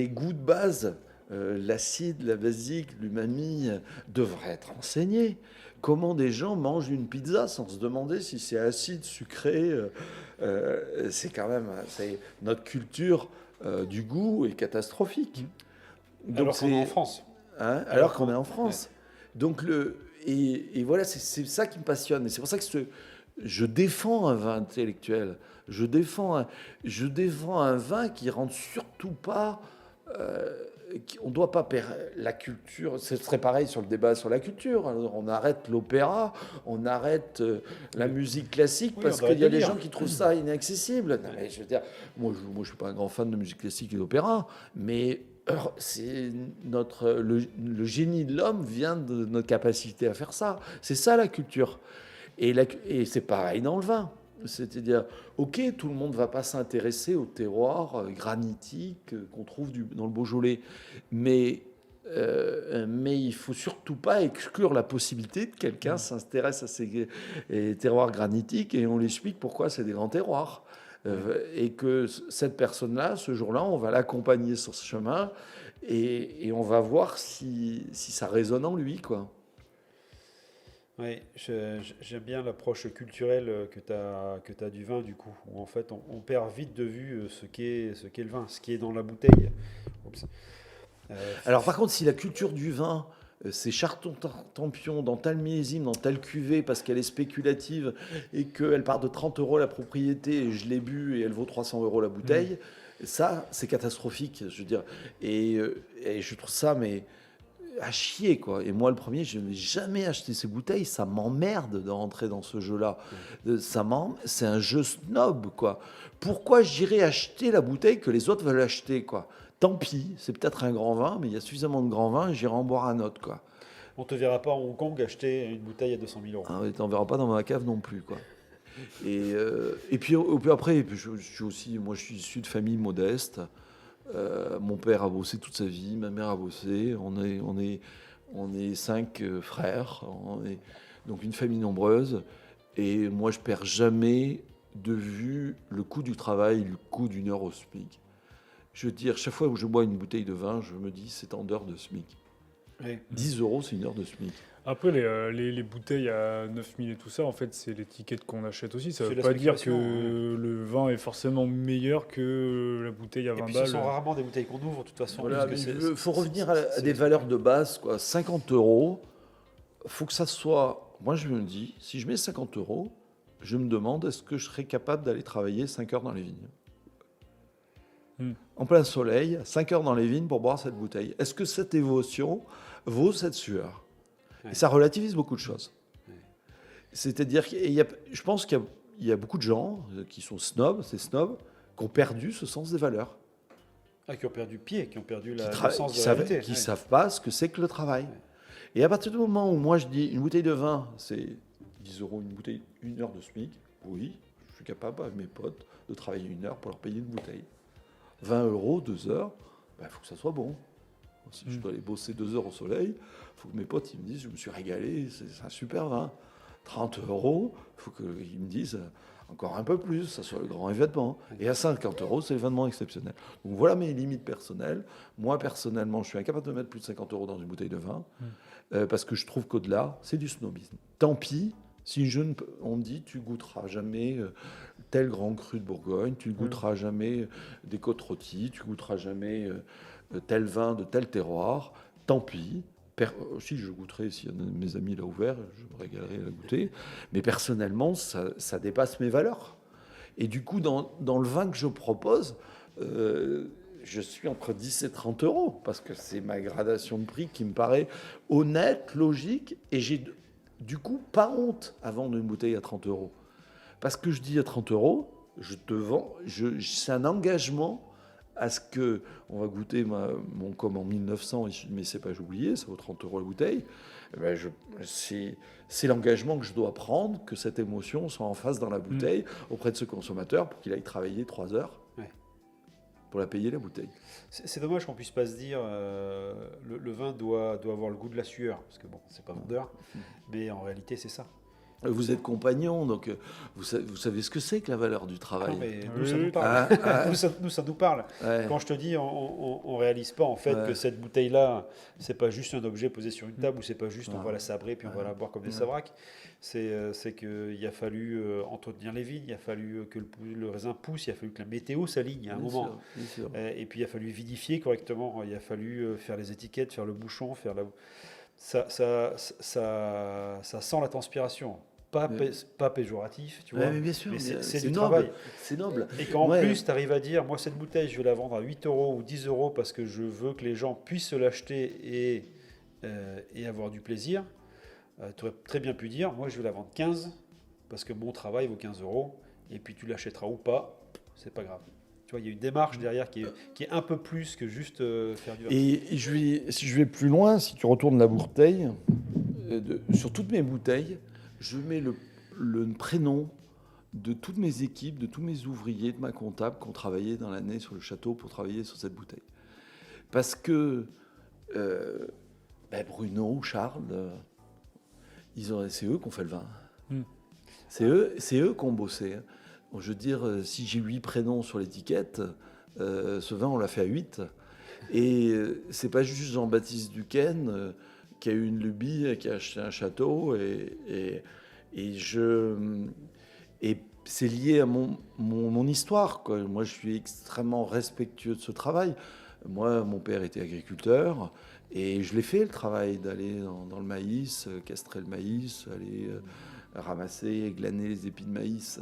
Speaker 3: goûts de base, l'acide, la basique, l'umami, devraient être enseignés. Comment des gens mangent une pizza sans se demander si c'est acide, sucré, c'est quand même... notre culture du goût est catastrophique. Donc
Speaker 1: Alors qu'on est en France.
Speaker 3: Hein, alors qu'on est en France. Ouais. Donc et voilà, c'est ça qui me passionne. Et c'est pour ça que je défends un vin intellectuel. Je défends un vin qui ne rentre surtout pas... on ne doit pas perdre la culture. Ce serait pareil sur le débat sur la culture. Alors, on arrête l'opéra, on arrête la musique classique, oui, parce qu'il y a des gens qui trouvent ça inaccessible. Non, mais je veux dire, moi, je ne suis pas un grand fan de musique classique et d'opéra, mais c'est le génie de l'homme vient de notre capacité à faire ça. C'est ça la culture. Et c'est pareil dans le vin. C'est-à-dire, ok, tout le monde ne va pas s'intéresser au terroir granitique qu'on trouve dans le Beaujolais, mais il ne faut surtout pas exclure la possibilité que quelqu'un s'intéresse à ces terroirs granitiques et on lui explique pourquoi c'est des grands terroirs. Et que cette personne-là, ce jour-là, on va l'accompagner sur ce chemin et on va voir si ça résonne en lui, quoi.
Speaker 1: Oui, j'aime bien l'approche culturelle que tu as du vin, du coup, où en fait on perd vite de vue ce qu'est le vin, ce qui est dans la bouteille.
Speaker 3: Alors par contre, si la culture du vin, c'est Château-Tempion dans tel millésime, dans telle cuvée, parce qu'elle est spéculative et qu'elle part de 30 € la propriété, et je l'ai bu et elle vaut 300 € la bouteille, ça, c'est catastrophique, je veux dire. Et je trouve ça, mais... à chier, quoi. Et moi, le premier, je n'ai jamais acheté ces bouteilles. Ça m'emmerde de rentrer dans ce jeu-là. C'est un jeu snob, quoi. Pourquoi j'irais acheter la bouteille que les autres veulent acheter, quoi? Tant pis, c'est peut-être un grand vin, mais il y a suffisamment de grands vins et j'irai en boire un autre, quoi.
Speaker 1: On te verra pas à Hong Kong acheter une bouteille à 200 000 €.
Speaker 3: Ah, t'en verras pas dans ma cave non plus, quoi. Et puis après, je suis aussi, moi, je suis issu de famille modeste. Mon père a bossé toute sa vie, ma mère a bossé. On est 5 frères, donc une famille nombreuse. Et moi, je perds jamais de vue le coût du travail, le coût d'une heure au SMIC. Je veux dire, chaque fois que je bois une bouteille de vin, je me dis c'est en heure de SMIC. Oui. 10 €, c'est une heure de SMIC.
Speaker 2: Après, les bouteilles à 9000 et tout ça, en fait, c'est l'étiquette qu'on achète aussi. Ça ne veut pas dire que le vin est forcément meilleur que la bouteille à 20 balles.
Speaker 1: Ce sont rarement des bouteilles qu'on ouvre, de toute façon.
Speaker 3: Voilà, il faut revenir à des valeurs de base, quoi. 50 €, il faut que ça soit... Moi, je me dis, si je mets 50 €, je me demande, est-ce que je serais capable d'aller travailler 5 heures dans les vignes ? En plein soleil, 5 heures dans les vignes pour boire cette bouteille. Est-ce que cette émotion vaut cette sueur ? Et ça relativise beaucoup de choses. C'est-à-dire je pense qu'il y a beaucoup de gens qui sont snobs, qui ont perdu ce sens des valeurs.
Speaker 1: Ah, qui ont perdu pied, qui ont perdu le sens de la réalité.
Speaker 3: Qui ne savent pas ce que c'est que le travail. Et à partir du moment où moi je dis une bouteille de vin, c'est 10 € une bouteille, 1 heure de SMIC, oui, je suis capable avec mes potes de travailler 1 heure pour leur payer une bouteille. 20 €, 2 heures, il faut que ça soit bon. Si je dois aller bosser 2 heures au soleil, il faut que mes potes ils me disent je me suis régalé, c'est un super vin. 30 €, il faut qu'ils me disent encore un peu plus, ça soit le grand événement. Et à 50 €, c'est l'événement exceptionnel. Donc voilà mes limites personnelles. Moi, personnellement, je suis incapable de mettre plus de 50 € dans une bouteille de vin, parce que je trouve qu'au-delà, c'est du snobisme. Tant pis si on me dit tu goûteras jamais tel grand cru de Bourgogne, tu goûteras jamais des côtes rôties, tu goûteras jamais tel vin de tel terroir, tant pis. Si je goûterai, si un de mes amis l'a ouvert, je me régalerai à la goûter. Mais personnellement, ça dépasse mes valeurs. Et du coup, dans le vin que je propose, je suis entre 10 et 30 euros, parce que c'est ma gradation de prix qui me paraît honnête, logique, et j'ai du coup pas honte à vendre une bouteille à 30 euros. Parce que je dis à 30 euros, je te vends, c'est un engagement à ce que on va goûter mon comme en 1900, mais c'est pas oublié, ça vaut 30 euros la bouteille. Eh ben, c'est l'engagement que je dois prendre, que cette émotion soit en face dans la bouteille auprès de ce consommateur pour qu'il aille travailler 3 heures pour la payer la bouteille.
Speaker 1: C'est dommage qu'on puisse pas se dire le vin doit avoir le goût de la sueur, parce que bon, c'est pas vendeur, mais en réalité c'est ça.
Speaker 3: Vous êtes compagnon, donc vous savez ce que c'est que la valeur du travail.
Speaker 1: Non, mais nous, ça nous parle. Nous, ça nous parle.
Speaker 3: Ouais.
Speaker 1: Quand je te dis, on réalise pas en fait que cette bouteille-là, c'est pas juste un objet posé sur une table, ou c'est pas juste on va la sabrer puis on va la boire comme des sabraques. C'est qu'il a fallu entretenir les vignes, il a fallu que le raisin pousse, il a fallu que la météo s'aligne à un moment.
Speaker 3: Sûr.
Speaker 1: Et puis il a fallu vidifier correctement, il a fallu faire les étiquettes, faire le bouchon, faire la... Ça sent la transpiration. Pas péjoratif, tu vois.
Speaker 3: Ouais, mais bien sûr,
Speaker 1: mais c'est du
Speaker 3: noble,
Speaker 1: travail.
Speaker 3: C'est noble.
Speaker 1: Et quand en plus, tu arrives à dire, moi, cette bouteille, je vais la vendre à 8 euros ou 10 euros parce que je veux que les gens puissent se l'acheter et avoir du plaisir, tu aurais très bien pu dire, moi, je vais la vendre 15 parce que mon travail vaut 15 euros et puis tu l'achèteras ou pas, c'est pas grave. Tu vois, il y a une démarche derrière qui est un peu plus que juste faire du vin.
Speaker 3: Et si je vais plus loin, si tu retournes la bouteille, sur toutes mes bouteilles, je mets le prénom de toutes mes équipes, de tous mes ouvriers, de ma comptable qui ont travaillé dans l'année sur le château pour travailler sur cette bouteille. Parce que Bruno, Charles, c'est eux qui ont fait le vin. C'est eux qui ont bossé. Je veux dire, si j'ai 8 prénoms sur l'étiquette, ce vin, on l'a fait à 8. Et c'est pas juste Jean-Baptiste Duquesne qui a eu une lubie, qui a acheté un château, et c'est lié à mon histoire, quoi. Moi, je suis extrêmement respectueux de ce travail. Moi, mon père était agriculteur, et je l'ai fait, le travail d'aller dans le maïs, castrer le maïs, aller ramasser, glaner les épis de maïs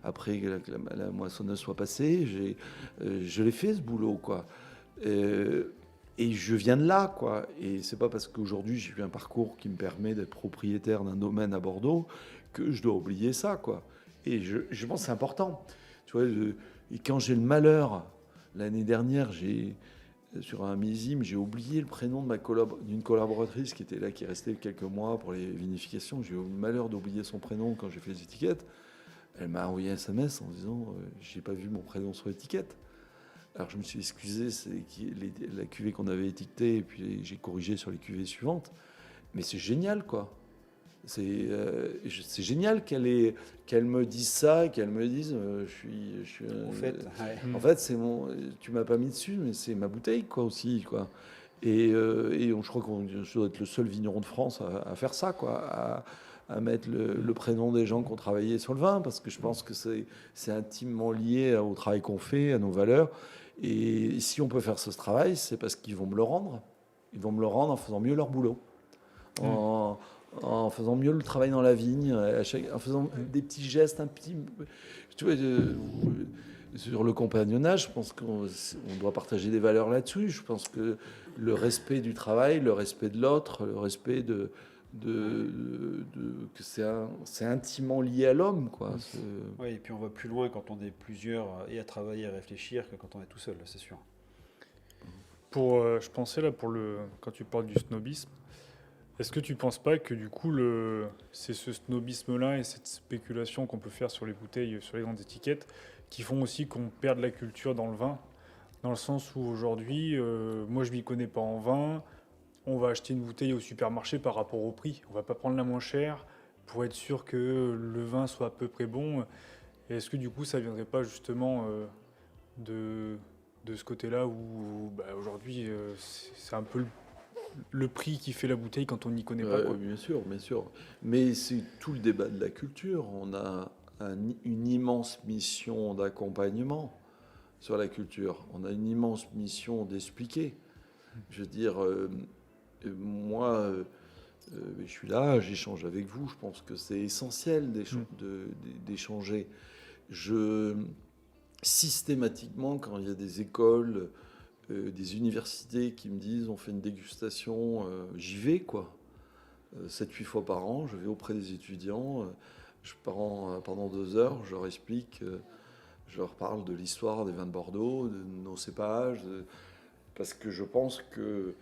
Speaker 3: après que la moissonneuse soit passée. Je l'ai fait, ce boulot, quoi. Et je viens de là, quoi. Et c'est pas parce qu'aujourd'hui j'ai eu un parcours qui me permet d'être propriétaire d'un domaine à Bordeaux que je dois oublier ça, quoi. Et je pense que c'est important. Tu vois, et quand j'ai le malheur, l'année dernière, sur un millésime, j'ai oublié le prénom d'une collaboratrice qui était là, qui est restée quelques mois pour les vinifications. J'ai eu le malheur d'oublier son prénom quand j'ai fait les étiquettes. Elle m'a envoyé un SMS en disant j'ai pas vu mon prénom sur l'étiquette. Alors je me suis excusé, c'est la cuvée qu'on avait étiquetée, et puis j'ai corrigé sur les cuvées suivantes. Mais c'est génial, quoi. C'est génial qu'elle me dise ça, qu'elle me dise en fait, tu m'as pas mis dessus, mais c'est ma bouteille, quoi, aussi, quoi. Et je crois qu'on doit être le seul vigneron de France à faire ça, quoi, à mettre le prénom des gens qui ont travaillé sur le vin, parce que je pense que c'est intimement lié au travail qu'on fait, à nos valeurs. Et si on peut faire ce travail, c'est parce qu'ils vont me le rendre. Ils vont me le rendre en faisant mieux leur boulot, en faisant mieux le travail dans la vigne, en faisant des petits gestes, tu vois, sur le compagnonnage. Je pense qu'on doit partager des valeurs là-dessus. Je pense que le respect du travail, le respect de l'autre, le respect que c'est intimement lié à l'homme, quoi.
Speaker 1: Oui, et puis on va plus loin quand on est plusieurs et à travailler, à réfléchir, que quand on est tout seul, c'est sûr.
Speaker 2: Je pensais là quand tu parles du snobisme, est-ce que tu penses pas que du coup c'est ce snobisme-là et cette spéculation qu'on peut faire sur les bouteilles, sur les grandes étiquettes, qui font aussi qu'on perde la culture dans le vin, dans le sens où aujourd'hui, moi je m'y connais pas en vin. On va acheter une bouteille au supermarché par rapport au prix. On va pas prendre la moins chère pour être sûr que le vin soit à peu près bon. Et est-ce que du coup, ça viendrait pas justement de ce côté-là où aujourd'hui, c'est un peu le prix qui fait la bouteille quand on n'y connaît pas, quoi.
Speaker 3: Bien sûr. Mais c'est tout le débat de la culture. On a une immense mission d'accompagnement sur la culture. On a une immense mission d'expliquer. Je veux dire... moi, je suis là, j'échange avec vous. Je pense que c'est essentiel d'échanger. Systématiquement, quand il y a des écoles des universités qui me disent on fait une dégustation, j'y vais quoi. 7-8 fois par an, je vais auprès des étudiants, je prends pendant 2 heures, je leur explique, je leur parle de l'histoire des vins de Bordeaux, de nos cépages, parce que je pense que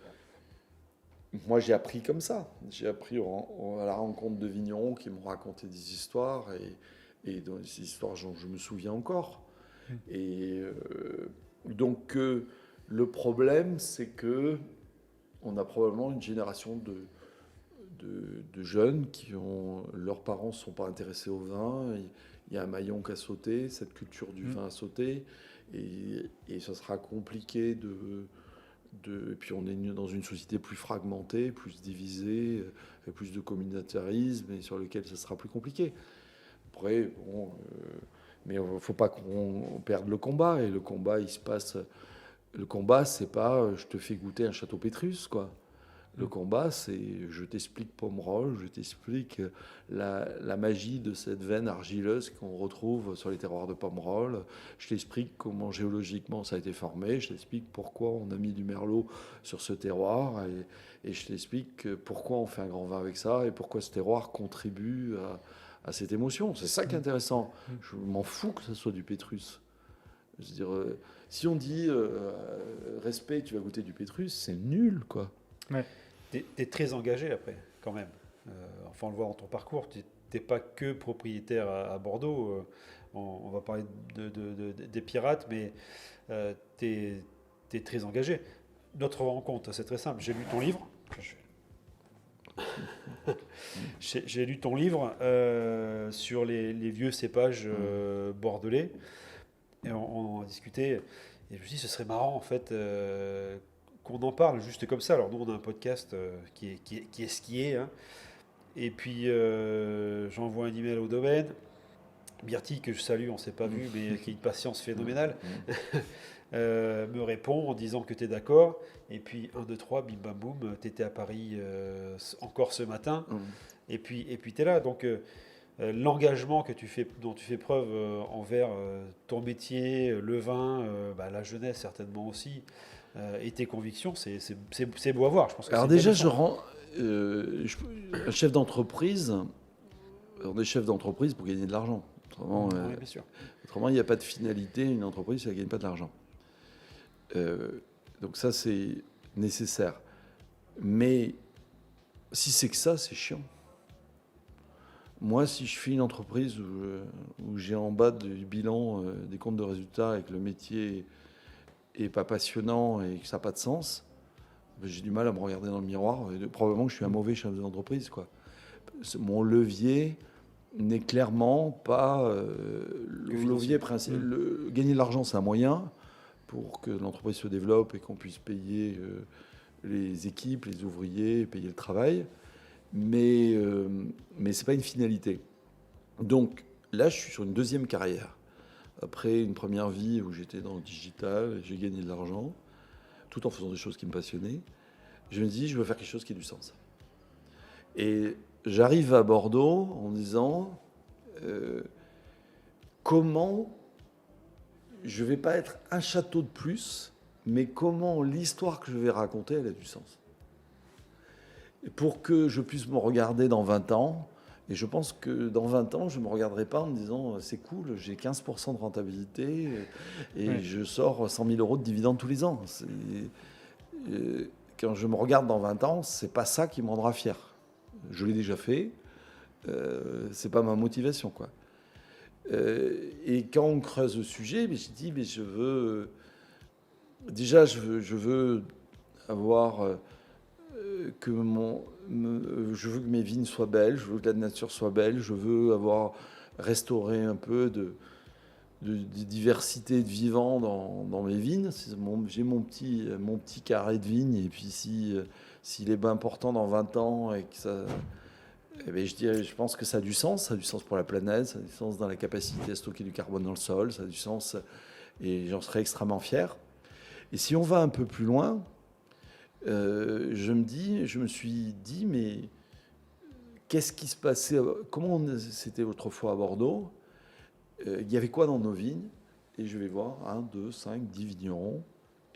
Speaker 3: moi j'ai appris comme ça. J'ai appris à la rencontre de vignerons qui m'ont raconté des histoires et dans des histoires dont je me souviens encore. Et donc le problème c'est que on a probablement une génération de jeunes qui ont leurs parents ne sont pas intéressés au vin. Il y a un maillon qui a sauté, cette culture du vin a sauté, et ça sera compliqué et puis on est dans une société plus fragmentée, plus divisée, avec plus de communautarisme, et sur lequel ça sera plus compliqué. Après, bon, mais il ne faut pas qu'on perde le combat, et le combat, il se passe. Le combat, c'est pas je te fais goûter un château Pétrus, quoi. Le combat, c'est je t'explique Pomerol, je t'explique la magie de cette veine argileuse qu'on retrouve sur les terroirs de Pomerol. Je t'explique comment géologiquement ça a été formé. Je t'explique pourquoi on a mis du merlot sur ce terroir. Et je t'explique pourquoi on fait un grand vin avec ça et pourquoi ce terroir contribue à cette émotion. C'est ça qui est intéressant. Je m'en fous que ce soit du Pétrus. Je veux dire, si on dit respect, tu vas goûter du Pétrus, c'est nul, quoi.
Speaker 2: Ouais.
Speaker 1: T'es très engagé après, quand même. Enfin, on le voit dans ton parcours. T'es pas que propriétaire à Bordeaux. On va parler des pirates, mais t'es très engagé. Notre rencontre, c'est très simple. J'ai lu ton livre. J'ai lu ton livre sur les vieux cépages bordelais. Et on a discuté. Et je me suis dit, ce serait marrant, en fait, qu'on en parle juste comme ça. Alors, nous, on a un podcast qui est ce qui est. Hein. Et puis, j'envoie un email au domaine. Myrtille, que je salue, on ne s'est pas vu, mais qui a une patience phénoménale, me répond en disant que tu es d'accord. Et puis, 1, 2, 3, bim bam boum, tu étais à Paris encore ce matin. Et puis tu es là. Donc, l'engagement dont tu fais preuve envers ton métier, le vin, la jeunesse certainement aussi, et tes convictions, c'est beau à voir. Je pense que
Speaker 3: alors déjà, un chef d'entreprise, on est chef d'entreprise pour gagner de l'argent. Autrement,
Speaker 1: oui, bien sûr.
Speaker 3: Autrement, il n'y a pas de finalité. Une entreprise, ça ne gagne pas de l'argent. Donc ça, c'est nécessaire. Mais si c'est que ça, c'est chiant. Moi, si je fais une entreprise où j'ai en bas du bilan des comptes de résultats et que le métier n'est pas passionnant et que ça n'a pas de sens, j'ai du mal à me regarder dans le miroir. Et probablement que je suis un mauvais chef d'entreprise, quoi. Mon levier n'est clairement pas le levier principal. Gagner de l'argent, c'est un moyen pour que l'entreprise se développe et qu'on puisse payer les équipes, les ouvriers, payer le travail. Mais ce n'est pas une finalité. Donc là, je suis sur une deuxième carrière. Après une première vie où j'étais dans le digital, j'ai gagné de l'argent, tout en faisant des choses qui me passionnaient. Je me dis, je veux faire quelque chose qui ait du sens. Et j'arrive à Bordeaux en me disant, comment je ne vais pas être un château de plus, mais comment l'histoire que je vais raconter, elle a du sens. Et pour que je puisse me regarder dans 20 ans, et je pense que dans 20 ans, je ne me regarderai pas en me disant c'est cool, j'ai 15% de rentabilité et je sors 100 000 € de dividendes tous les ans. Quand je me regarde dans 20 ans, ce n'est pas ça qui me rendra fier. Je l'ai déjà fait, ce n'est pas ma motivation, quoi. Et quand on creuse le sujet, je dis je veux avoir je veux que mes vignes soient belles, je veux que la nature soit belle, je veux avoir restauré un peu de diversité de vivants dans mes vignes. J'ai mon petit carré de vignes, et puis s'il est bien important dans 20 ans et que ça... je pense que ça a du sens pour la planète, ça a du sens dans la capacité à stocker du carbone dans le sol, ça a du sens, et j'en serais extrêmement fier. Et si on va un peu plus loin, je me suis dit, mais qu'est-ce qui se passait, comment c'était autrefois à Bordeaux, il y avait quoi dans nos vignes, et je vais voir 1, 2, 5, 10 vignerons,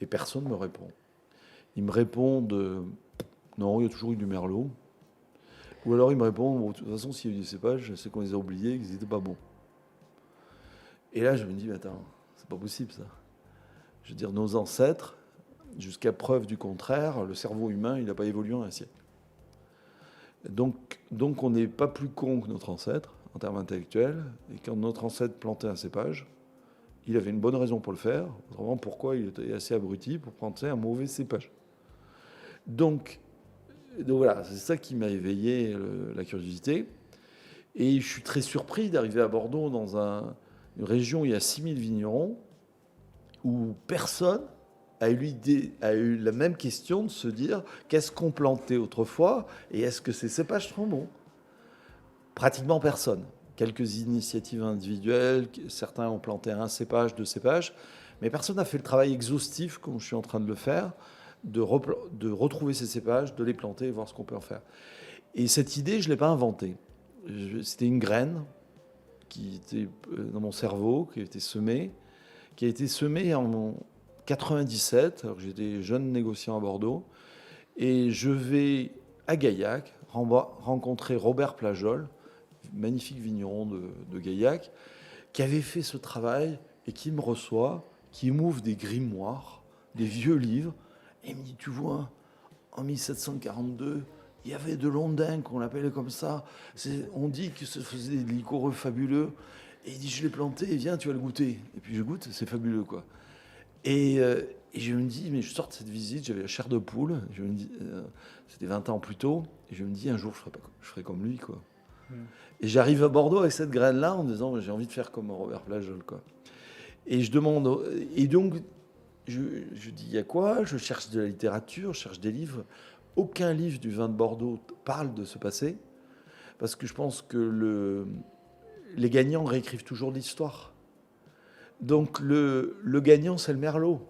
Speaker 3: Et personne ne me répond. Ils me répondent non, il y a toujours eu du merlot. Ou alors ils me répondent bon, de toute façon, s'il y a eu des cépages, c'est qu'on les a oubliés, qu'ils n'étaient pas bons. Et là, je me dis, mais attends, c'est pas possible ça. Je veux dire, nos ancêtres, jusqu'à preuve du contraire, le cerveau humain, il n'a pas évolué en un siècle. Donc on n'est pas plus con que notre ancêtre en termes intellectuels. Et quand notre ancêtre plantait un cépage, il avait une bonne raison pour le faire. Vraiment, pourquoi il était assez abruti pour planter un mauvais cépage. Donc voilà, c'est ça qui m'a éveillé la curiosité. Et je suis très surpris d'arriver à Bordeaux dans une région où il y a 6000 vignerons, où personne a eu la même question de se dire qu'est-ce qu'on plantait autrefois et est-ce que ces cépages sont bons ? Pratiquement personne. Quelques initiatives individuelles, certains ont planté un cépage, 2 cépages, mais personne n'a fait le travail exhaustif, comme je suis en train de le faire, de retrouver ces cépages, de les planter et voir ce qu'on peut en faire. Et cette idée, je ne l'ai pas inventée. C'était une graine qui était dans mon cerveau, qui a été semée en 97, alors que j'étais jeune négociant à Bordeaux. Et je vais à Gaillac rencontrer Robert Plajol, magnifique vigneron de Gaillac, qui avait fait ce travail et qui me reçoit, qui m'ouvre des grimoires, des vieux livres, et il me dit, tu vois, en 1742, il y avait de l'ondin, qu'on l'appelait comme ça. On dit que se faisait des liquoreux fabuleux. Et il dit, je l'ai planté, viens, tu vas le goûter. Et puis je goûte, c'est fabuleux, quoi. Et je me dis, mais je sors de cette visite, j'avais la chair de poule. Je me dis, c'était 20 ans plus tôt. Et je me dis, un jour, je ferai comme lui, quoi. Et j'arrive à Bordeaux avec cette graine-là en me disant, j'ai envie de faire comme Robert Plajol, quoi. Et je demande, et donc, je dis, il y a quoi ? Je cherche de la littérature, je cherche des livres. Aucun livre du vin de Bordeaux parle de ce passé, parce que je pense que les gagnants réécrivent toujours l'histoire. Donc le gagnant, c'est le Merlot.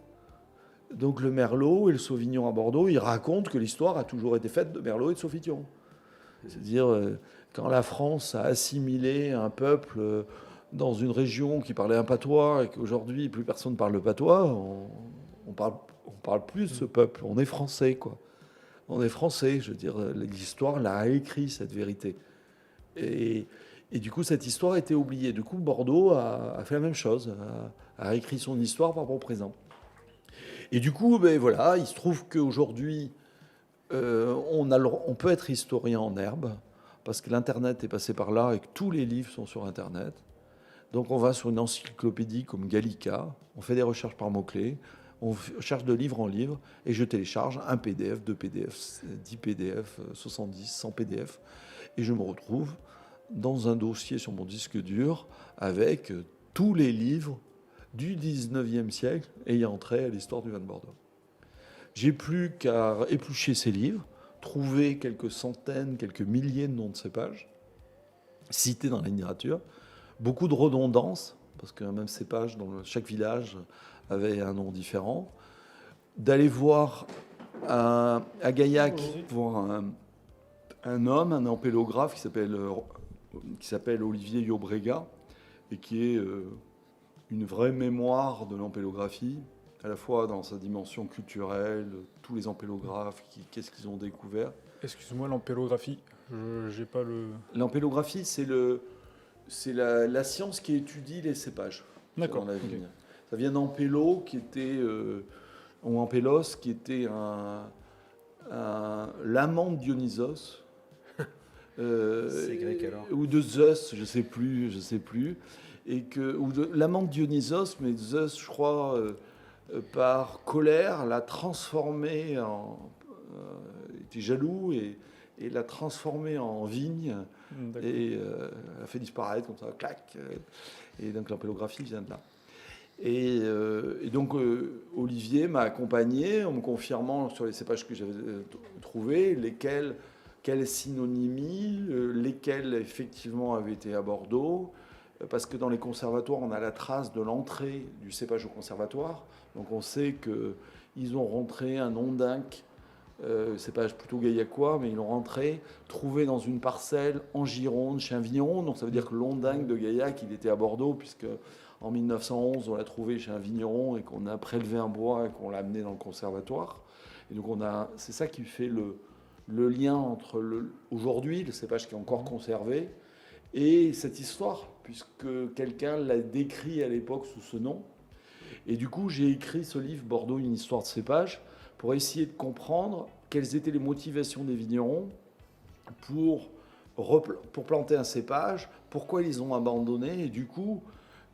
Speaker 3: Donc le Merlot et le Sauvignon à Bordeaux, ils racontent que l'histoire a toujours été faite de Merlot et de Sauvignon. C'est-à-dire, quand la France a assimilé un peuple dans une région qui parlait un patois et qu'aujourd'hui plus personne ne parle le patois, on parle plus de ce peuple. On est français, quoi. On est français, je veux dire, l'histoire l'a écrit, cette vérité. Et du coup, cette histoire a été oubliée. Du coup, Bordeaux a fait la même chose, a écrit son histoire par rapport au présent. Et du coup, ben voilà, il se trouve qu'aujourd'hui, on peut être historien en herbe, parce que l'Internet est passé par là et que tous les livres sont sur Internet. Donc on va sur une encyclopédie comme Gallica, on fait des recherches par mots-clés, on cherche de livre en livre, et je télécharge un PDF, 2 PDF, 10 PDF, 70, 100 PDF, et je me retrouve dans un dossier sur mon disque dur avec tous les livres du 19e siècle ayant trait à l'histoire du vin de Bordeaux. J'ai plus qu'à éplucher ces livres, trouver quelques centaines, quelques milliers de noms de cépages cités dans la littérature, beaucoup de redondance, parce qu'un même cépage dans chaque village avait un nom différent, d'aller voir à Gaillac, voir un homme, un ampélographe qui s'appelle Olivier Llobrega, et qui est une vraie mémoire de l'ampélographie, à la fois dans sa dimension culturelle, tous les ampélographes, qu'est-ce qu'ils ont découvert.
Speaker 2: Excuse-moi, l'ampélographie, j'ai pas le...
Speaker 3: L'ampélographie, c'est la science qui étudie les cépages.
Speaker 2: D'accord.
Speaker 3: Dans la vigne. Ça vient d'Ampélo, ou Ampélos, qui était l'amant de Dionysos.
Speaker 1: C'est grec alors.
Speaker 3: Ou de Zeus, je sais plus. Et l'amant de Dionysos, mais Zeus, je crois, par colère, l'a transformé il était jaloux et l'a transformé en vigne. Et a fait disparaître comme ça, clac. Et donc l'ampélographie vient de là. Et donc Olivier m'a accompagné en me confirmant sur les cépages que j'avais trouvés, quelles synonymies, lesquelles effectivement avaient été à Bordeaux, parce que dans les conservatoires, on a la trace de l'entrée du cépage au conservatoire. Donc on sait qu'ils ont rentré un ondinque, cépage plutôt gaillacois, mais ils l'ont rentré, trouvé dans une parcelle en Gironde, chez un vigneron. Donc ça veut dire que l'ondinque de Gaillac, il était à Bordeaux, puisque en 1911, on l'a trouvé chez un vigneron et qu'on a prélevé un bois et qu'on l'a amené dans le conservatoire. Et donc c'est ça qui fait le lien entre aujourd'hui, le cépage qui est encore conservé, et cette histoire, puisque quelqu'un l'a décrit à l'époque sous ce nom. Et du coup, j'ai écrit ce livre, Bordeaux, une histoire de cépage, pour essayer de comprendre quelles étaient les motivations des vignerons pour planter un cépage, pourquoi ils ont abandonné, et du coup,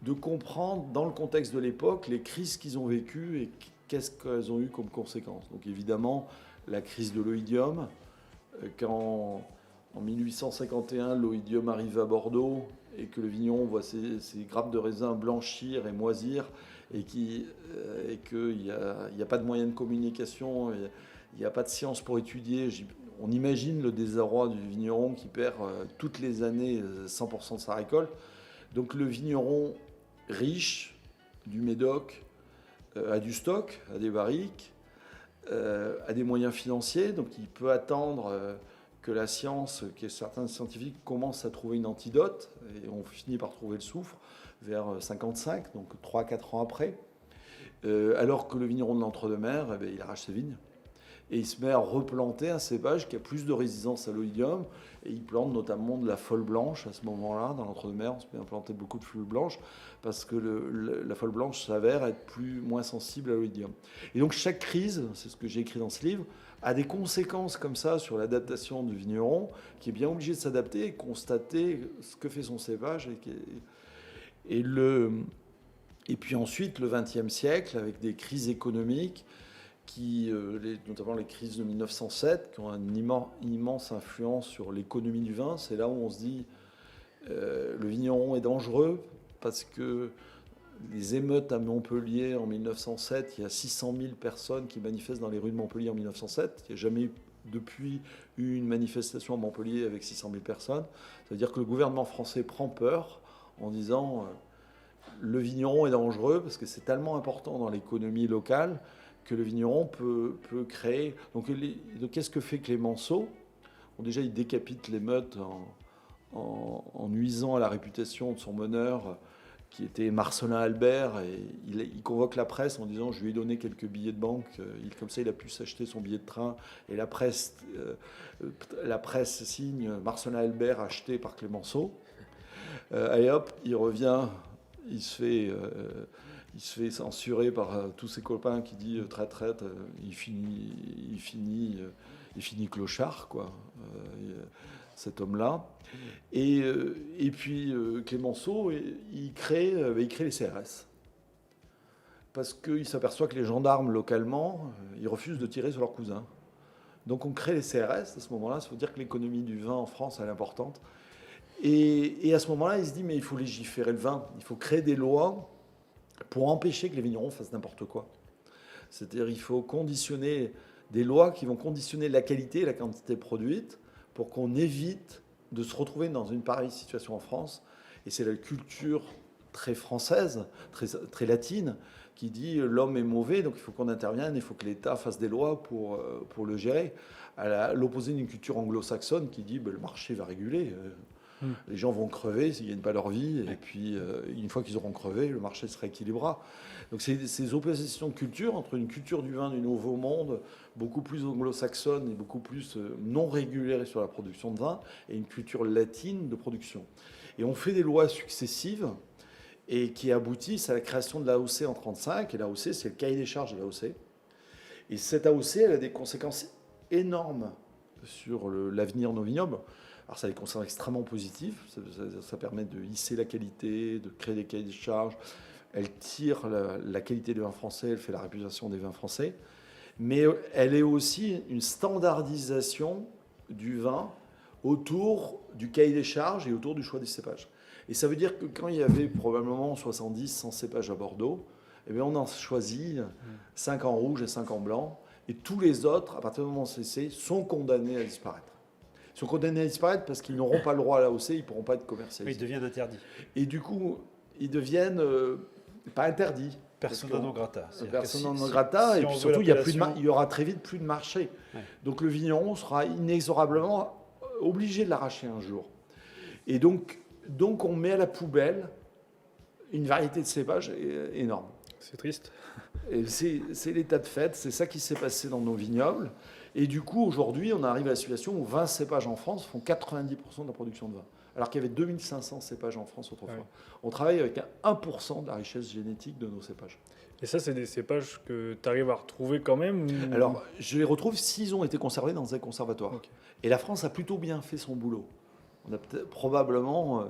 Speaker 3: de comprendre dans le contexte de l'époque les crises qu'ils ont vécues et qu'est-ce qu'elles ont eu comme conséquences. Donc évidemment, la crise de l'oïdium, quand en 1851 l'oïdium arrive à Bordeaux et que le vigneron voit ses grappes de raisin blanchir et moisir et qu'il n'y a pas de moyens de communication, il n'y a pas de science pour étudier. On imagine le désarroi du vigneron qui perd toutes les années 100% de sa récolte. Donc le vigneron riche du Médoc a du stock, a des barriques, a des moyens financiers, donc il peut attendre que la science, que certains scientifiques commencent à trouver une antidote, et on finit par trouver le soufre vers 55, donc 3-4 ans après, alors que le vigneron de l'Entre-deux-Mers, il arrache ses vignes. Et il se met à replanter un cépage qui a plus de résistance à l'oïdium. Et il plante notamment de la folle blanche à ce moment-là. Dans l'Entre-deux-Mers, on se met à planter beaucoup de folle blanche parce que la folle blanche s'avère être moins sensible à l'oïdium. Et donc chaque crise, c'est ce que j'ai écrit dans ce livre, a des conséquences comme ça sur l'adaptation du vigneron, qui est bien obligé de s'adapter et constater ce que fait son cépage. Et puis ensuite, le XXe siècle, avec des crises économiques, notamment les crises de 1907, qui ont une immense influence sur l'économie du vin. C'est là où on se dit le vigneron est dangereux parce que les émeutes à Montpellier en 1907, il y a 600 000 personnes qui manifestent dans les rues de Montpellier en 1907. Il n'y a jamais eu depuis une manifestation à Montpellier avec 600 000 personnes. Ça veut dire que le gouvernement français prend peur en disant le vigneron est dangereux parce que c'est tellement important dans l'économie locale que le vigneron peut créer. Donc qu'est-ce que fait Clémenceau ? Déjà, il décapite l'émeute en nuisant à la réputation de son meneur, qui était Marcelin Albert, et il convoque la presse en disant « je lui ai donné quelques billets de banque ». Comme ça, il a pu s'acheter son billet de train. Et la presse signe « Marcelin Albert acheté par Clémenceau ». Allez hop, il revient, il se fait censurer par tous ses copains qui disent traite, il finit clochard, quoi, cet homme-là. Et puis Clémenceau, il crée les CRS. Parce qu'il s'aperçoit que les gendarmes, localement, ils refusent de tirer sur leurs cousins. Donc on crée les CRS à ce moment-là. Ça veut dire que l'économie du vin en France, elle est importante. Et à ce moment-là, il se dit, mais il faut légiférer le vin. Il faut créer des lois pour empêcher que les vignerons fassent n'importe quoi. C'est-à-dire il faut conditionner des lois qui vont conditionner la qualité et la quantité produite pour qu'on évite de se retrouver dans une pareille situation en France. Et c'est la culture très française, très latine, qui dit l'homme est mauvais, donc il faut qu'on intervienne, il faut que l'État fasse des lois pour le gérer. À l'opposé d'une culture anglo-saxonne qui dit le marché va réguler. Les gens vont crever s'ils ne gagnent pas leur vie, et puis une fois qu'ils auront crevé, le marché se rééquilibrera. Donc c'est ces oppositions de culture entre une culture du vin du Nouveau Monde, beaucoup plus anglo-saxonne et beaucoup plus non régulée sur la production de vin, et une culture latine de production. Et on fait des lois successives et qui aboutissent à la création de l'AOC en 1935, et l'AOC, c'est le cahier des charges de l'AOC. Et cette AOC, elle a des conséquences énormes sur l'avenir de nos vignobles. Alors ça a des conséquences extrêmement positives, ça permet de hisser la qualité, de créer des cahiers de charges, elle tire la qualité des vins français, elle fait la réputation des vins français, mais elle est aussi une standardisation du vin autour du cahier des charges et autour du choix des cépages. Et ça veut dire que quand il y avait probablement 70-100 cépages à Bordeaux, eh bien on en choisit 5 en rouge et 5 en blanc, et tous les autres, à partir du moment où c'est sont condamnés à disparaître. Ils sont condamnés à disparaître parce qu'ils n'auront pas le droit à l'AOC, ils ne pourront pas être commercialisés.
Speaker 1: Ils deviennent interdits.
Speaker 3: Et du coup, ils deviennent pas interdits.
Speaker 1: Persona non grata.
Speaker 3: Persona non grata, et puis surtout, il y aura très vite plus de marché. Ouais. Donc le vigneron sera inexorablement obligé de l'arracher un jour. Et donc on met à la poubelle une variété de cépages énorme.
Speaker 2: C'est triste.
Speaker 3: Et c'est l'état de fait, c'est ça qui s'est passé dans nos vignobles. Et du coup, aujourd'hui, on arrive à la situation où 20 cépages en France font 90% de la production de vin. Alors qu'il y avait 2500 cépages en France autrefois.
Speaker 2: Ouais.
Speaker 3: On travaille avec 1% de la richesse génétique de nos cépages.
Speaker 2: Et ça, c'est des cépages que tu arrives à retrouver quand même
Speaker 3: Alors, je les retrouve s'ils ont été conservés dans un conservatoire.
Speaker 2: Ok.
Speaker 3: Et la France a plutôt bien fait son boulot. On a probablement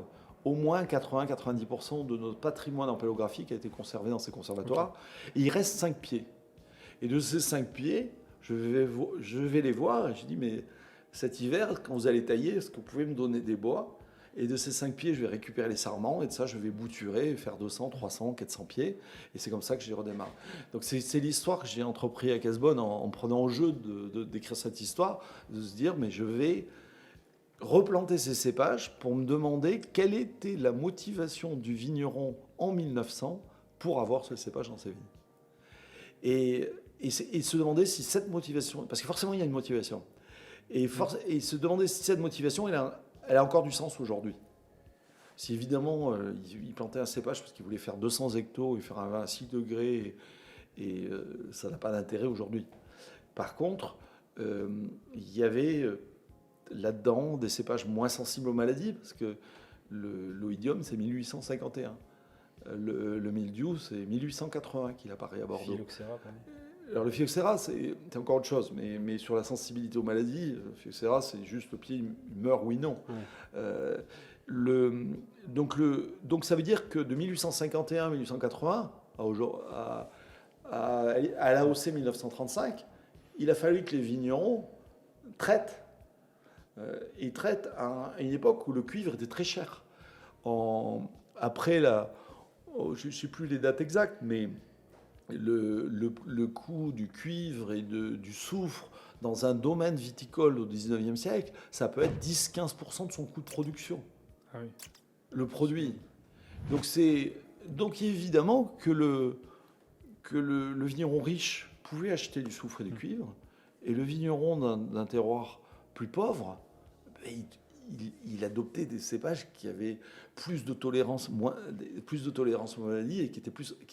Speaker 3: au moins 80-90% de notre patrimoine empélographique a été conservé dans ces conservatoires. Et il reste 5 pieds. Et de ces 5 pieds, je vais les voir et je dis, mais cet hiver, quand vous allez tailler, est-ce que vous pouvez me donner des bois ? Et de ces 5 pieds, je vais récupérer les sarments et de ça, je vais bouturer, faire 200, 300, 400 pieds. Et c'est comme ça que j'y redémarre. Donc c'est l'histoire que j'ai entrepris à Casbonne en prenant au jeu d'écrire cette histoire, de se dire, mais je vais replanter ces cépages pour me demander quelle était la motivation du vigneron en 1900 pour avoir ce cépage dans ses vignes. Et se demander si cette motivation, parce que forcément il y a une motivation, et se demander si cette motivation, elle a encore du sens aujourd'hui. Si évidemment il plantait un cépage parce qu'il voulait faire 200 hectos et faire un vin à 6 degrés, et ça n'a pas d'intérêt aujourd'hui. Par contre, il y avait là-dedans des cépages moins sensibles aux maladies, parce que l'oïdium c'est 1851. Le mildiou, c'est 1880 qu'il apparaît à Bordeaux.
Speaker 1: Phylloxéra, quand même.
Speaker 3: Alors le phylloxéra, c'est encore autre chose, mais sur la sensibilité aux maladies, le phylloxéra, c'est juste le pied, il meurt, oui, non. Ouais. Donc ça veut dire que de 1851 à 1880, à l'AOC 1935, il a fallu que les vignerons traitent. Ils traitent à une époque où le cuivre était très cher. Après je ne sais plus les dates exactes, mais le coût du cuivre et du soufre dans un domaine viticole au 19e siècle, ça peut être 10-15% de son coût de production.
Speaker 2: Ah oui.
Speaker 3: Le produit. Donc évidemment que le vigneron riche pouvait acheter du soufre et du cuivre, et le vigneron d'un terroir plus pauvre, il adoptait des cépages qui avaient plus de tolérance aux maladies et qui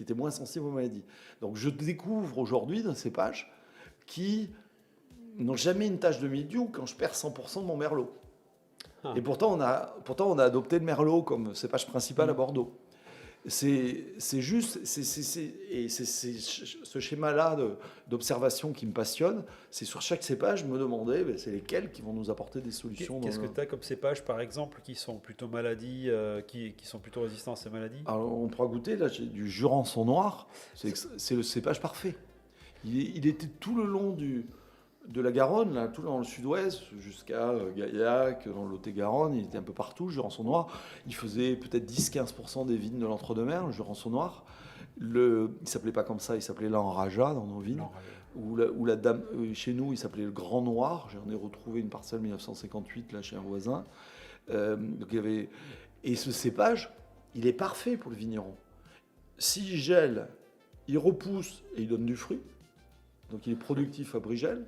Speaker 3: étaient moins sensibles aux maladies. Donc je découvre aujourd'hui des cépages qui n'ont jamais une tache de mildiou quand je perds 100% de mon merlot. Ah. Et pourtant on a adopté le merlot comme cépage principal à Bordeaux. C'est juste, et c'est ce schéma-là d'observation qui me passionne. C'est sur chaque cépage, me demander, c'est lesquels qui vont nous apporter des solutions.
Speaker 1: Qu'est-ce que tu as comme cépage, par exemple, qui sont plutôt maladies, qui sont plutôt résistants à ces maladies ?
Speaker 3: Alors, on pourra goûter, là, j'ai du Jurançon noir. C'est le cépage parfait. Il était tout le long de la Garonne, là, tout dans le sud-ouest, jusqu'à Gaillac, dans le Lot-et-Garonne, il était un peu partout, le Jurançon noir. Il faisait peut-être 10-15% des vignes de l'entre-deux-mer, le Jurançon noir. Il ne s'appelait pas comme ça, il s'appelait l'Enraja dans nos vignes. Ou la dame, chez nous, il s'appelait le Grand Noir. J'en ai retrouvé une parcelle 1958 là, chez un voisin. Et ce cépage, il est parfait pour le vigneron. S'il gèle, il repousse et il donne du fruit. Donc il est productif à Brigel.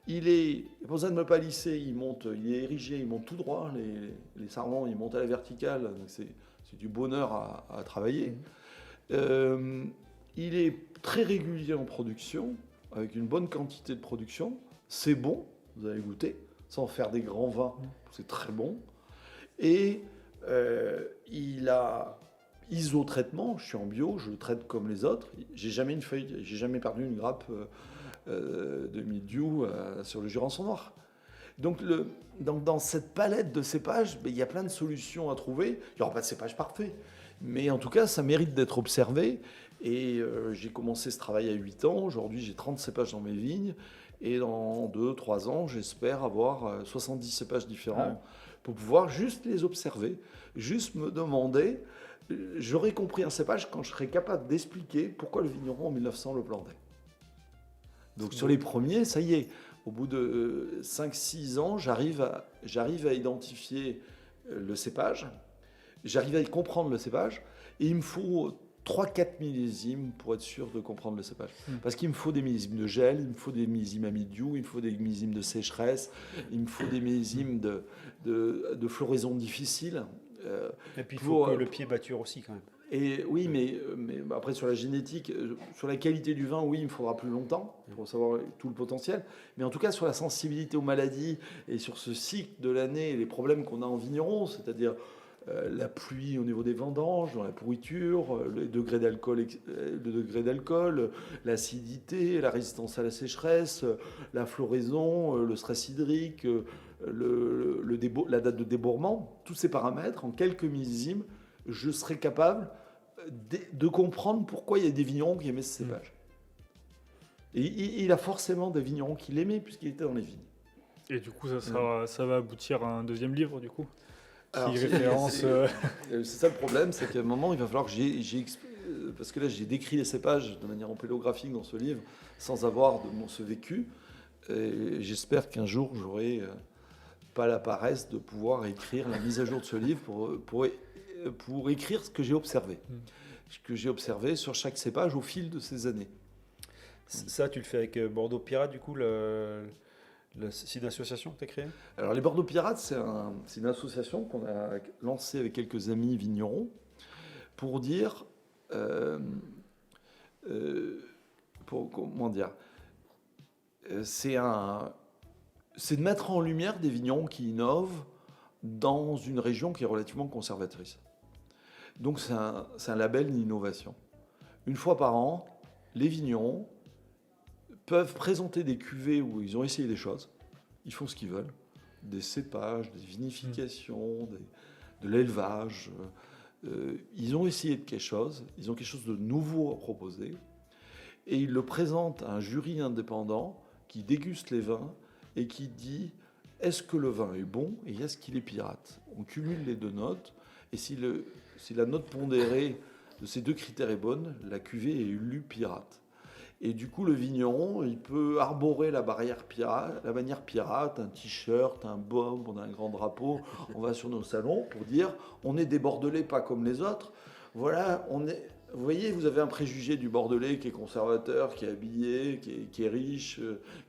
Speaker 3: Il est, pas besoin de me palisser, il est érigé, il monte tout droit, les sarments, ils montent à la verticale, donc c'est du bonheur à travailler. Il est très régulier en production, avec une bonne quantité de production. C'est bon, vous allez goûter, sans faire des grands vins, c'est très bon. Et il a isotraitement, je suis en bio, je le traite comme les autres. J'ai jamais perdu une grappe de mildiou sur le Jurançon noir. Donc dans cette palette de cépages, il y a plein de solutions à trouver. Il n'y aura pas de cépage parfait, mais en tout cas, ça mérite d'être observé. Et j'ai commencé ce travail à 8 ans. Aujourd'hui, j'ai 30 cépages dans mes vignes. Et dans 2-3 ans, j'espère avoir 70 cépages différents pour pouvoir juste les observer, juste me demander. J'aurais compris un cépage quand je serais capable d'expliquer pourquoi le vigneron en 1900 le plantait. Donc sur les premiers, ça y est, au bout de 5-6 ans, j'arrive à identifier le cépage, j'arrive à y comprendre le cépage, et il me faut 3-4 millésimes pour être sûr de comprendre le cépage. Parce qu'il me faut des millésimes de gel, il me faut des millésimes à mildiou, il me faut des millésimes de sécheresse, il me faut des millésimes de floraison difficile.
Speaker 1: Et puis il faut que le pied mature aussi quand même.
Speaker 3: Et oui, mais après sur la génétique, sur la qualité du vin, oui, il me faudra plus longtemps pour savoir tout le potentiel. Mais en tout cas, sur la sensibilité aux maladies et sur ce cycle de l'année et les problèmes qu'on a en vigneron, c'est-à-dire la pluie au niveau des vendanges, dans la pourriture, le degré d'alcool, l'acidité, la résistance à la sécheresse, la floraison, le stress hydrique, la date de débourrement, tous ces paramètres, en quelques millésimes, je serais capable de comprendre pourquoi il y a des vignerons qui aimaient ce cépage. Et il a forcément des vignerons qui l'aimaient puisqu'il était dans les vignes.
Speaker 2: Et du coup, ça va aboutir à un deuxième livre, du coup,
Speaker 3: Alors,
Speaker 2: qui référence...
Speaker 3: c'est ça le problème, c'est qu'à un moment, il va falloir que parce que là, j'ai décrit les cépages de manière ampélographique dans ce livre, sans avoir ce vécu. Et j'espère qu'un jour, j'aurai pas la paresse de pouvoir écrire la mise à jour de ce livre pour écrire ce que j'ai observé. Ce que j'ai observé sur chaque cépage au fil de ces années.
Speaker 1: Ça, tu le fais avec Bordeaux Pirate, du coup, c'est une association que tu as créée?
Speaker 3: Alors, les Bordeaux Pirates, c'est une association qu'on a lancée avec quelques amis vignerons pour dire... comment dire, c'est de mettre en lumière des vignerons qui innovent dans une région qui est relativement conservatrice. Donc c'est un label d'innovation. Une fois par an, les vignerons peuvent présenter des cuvées où ils ont essayé des choses. Ils font ce qu'ils veulent. Des cépages, des vinifications, de l'élevage. Ils ont essayé quelque chose. Ils ont quelque chose de nouveau à proposer. Et ils le présentent à un jury indépendant qui déguste les vins et qui dit est-ce que le vin est bon et est-ce qu'il est pirate. On cumule les deux notes et si la note pondérée de ces deux critères est bonne, la cuvée est élue pirate. Et du coup, le vigneron, il peut arborer la bannière pirate, un t-shirt, un bob, on a un grand drapeau, on va sur nos salons pour dire on est des Bordelais pas comme les autres. Voilà, vous voyez, vous avez un préjugé du Bordelais qui est conservateur, qui est habillé, qui est riche,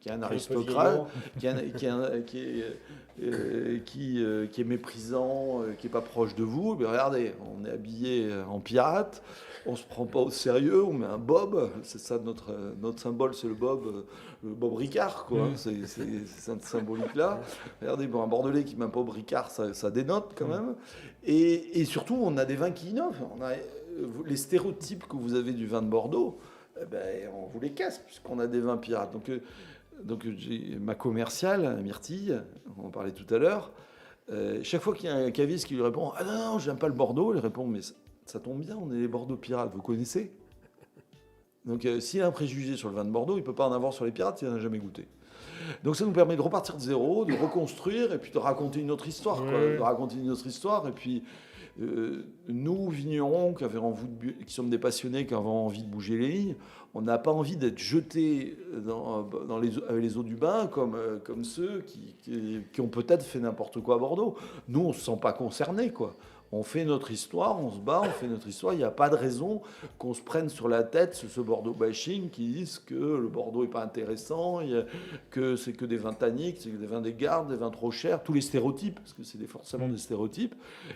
Speaker 3: qui est un aristocrate, qui est méprisant, qui n'est pas proche de vous. Mais regardez, on est habillé en pirate, on ne se prend pas au sérieux, on met un bob. C'est ça notre symbole, c'est le Bob Ricard, quoi. C'est cette symbolique-là. Regardez, pour un Bordelais qui met un Bob Ricard, ça dénote quand même. Et surtout, on a des vins qui innovent. Les stéréotypes que vous avez du vin de Bordeaux, on vous les casse puisqu'on a des vins pirates. Donc j'ai ma commerciale, Myrtille, on en parlait tout à l'heure, chaque fois qu'il y a un caviste qui lui répond « Ah non, j'aime pas le Bordeaux », il répond « Mais ça tombe bien, on est les Bordeaux pirates, vous connaissez ?» Donc s'il a un préjugé sur le vin de Bordeaux, il ne peut pas en avoir sur les pirates s'il n'en a jamais goûté. Donc ça nous permet de repartir de zéro, de reconstruire et puis de raconter une autre histoire. De raconter une autre histoire et puis... nous, vignerons, qui sommes des passionnés, qui avons envie de bouger les lignes, on n'a pas envie d'être jetés avec les eaux du bain comme ceux qui ont peut-être fait n'importe quoi à Bordeaux. Nous, on ne se sent pas concernés, quoi. On fait notre histoire, on se bat, on fait notre histoire. Il n'y a pas de raison qu'on se prenne sur la tête ce Bordeaux bashing qui disent que le Bordeaux n'est pas intéressant, que c'est que des vins tanniques, c'est que des vins des gardes, des vins trop chers, tous les stéréotypes, parce que c'est forcément des stéréotypes.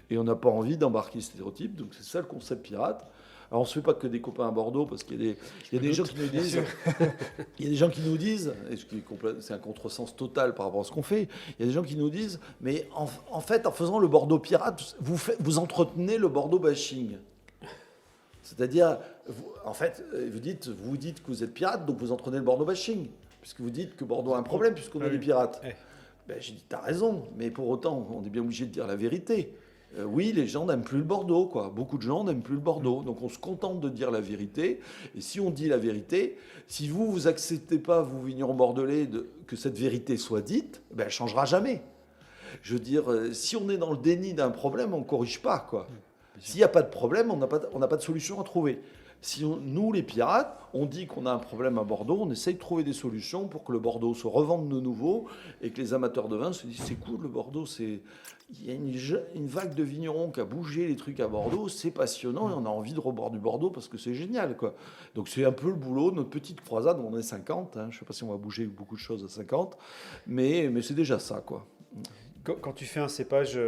Speaker 3: Et on n'a pas envie d'embarquer les stéréotypes. Donc c'est ça le concept pirate. Alors on ne se fait pas que des copains à Bordeaux, parce qu'il y a des gens qui nous disent, il y a des gens qui nous disent, et c'est un contresens total par rapport à ce qu'on fait, il y a des gens qui nous disent, mais en fait, en faisant le Bordeaux pirate, vous entretenez le Bordeaux bashing. C'est-à-dire, vous dites que vous êtes pirate, donc vous entretenez le Bordeaux bashing, puisque vous dites que Bordeaux a un problème, puisqu'on a des pirates. J'ai dit, t'as raison, mais pour autant, on est bien obligé de dire la vérité. Oui, les gens n'aiment plus le Bordeaux, quoi. Beaucoup de gens n'aiment plus le Bordeaux. Donc on se contente de dire la vérité. Et si on dit la vérité, si vous acceptez pas, vous vignerons bordelais, que cette vérité soit dite, elle ne changera jamais. Je veux dire, si on est dans le déni d'un problème, on ne corrige pas, quoi. S'il n'y a pas de problème, on n'a pas de solution à trouver. Si nous, les pirates, on dit qu'on a un problème à Bordeaux, on essaye de trouver des solutions pour que le Bordeaux se revende de nouveau et que les amateurs de vin se disent c'est cool, le Bordeaux, il y a une vague de vignerons qui a bougé les trucs à Bordeaux, c'est passionnant et on a envie de reboire du Bordeaux parce que c'est génial, quoi. Donc c'est un peu le boulot, notre petite croisade, on est 50, je ne sais pas si on va bouger beaucoup de choses à 50, mais c'est déjà ça, quoi.
Speaker 1: Quand tu fais un cépage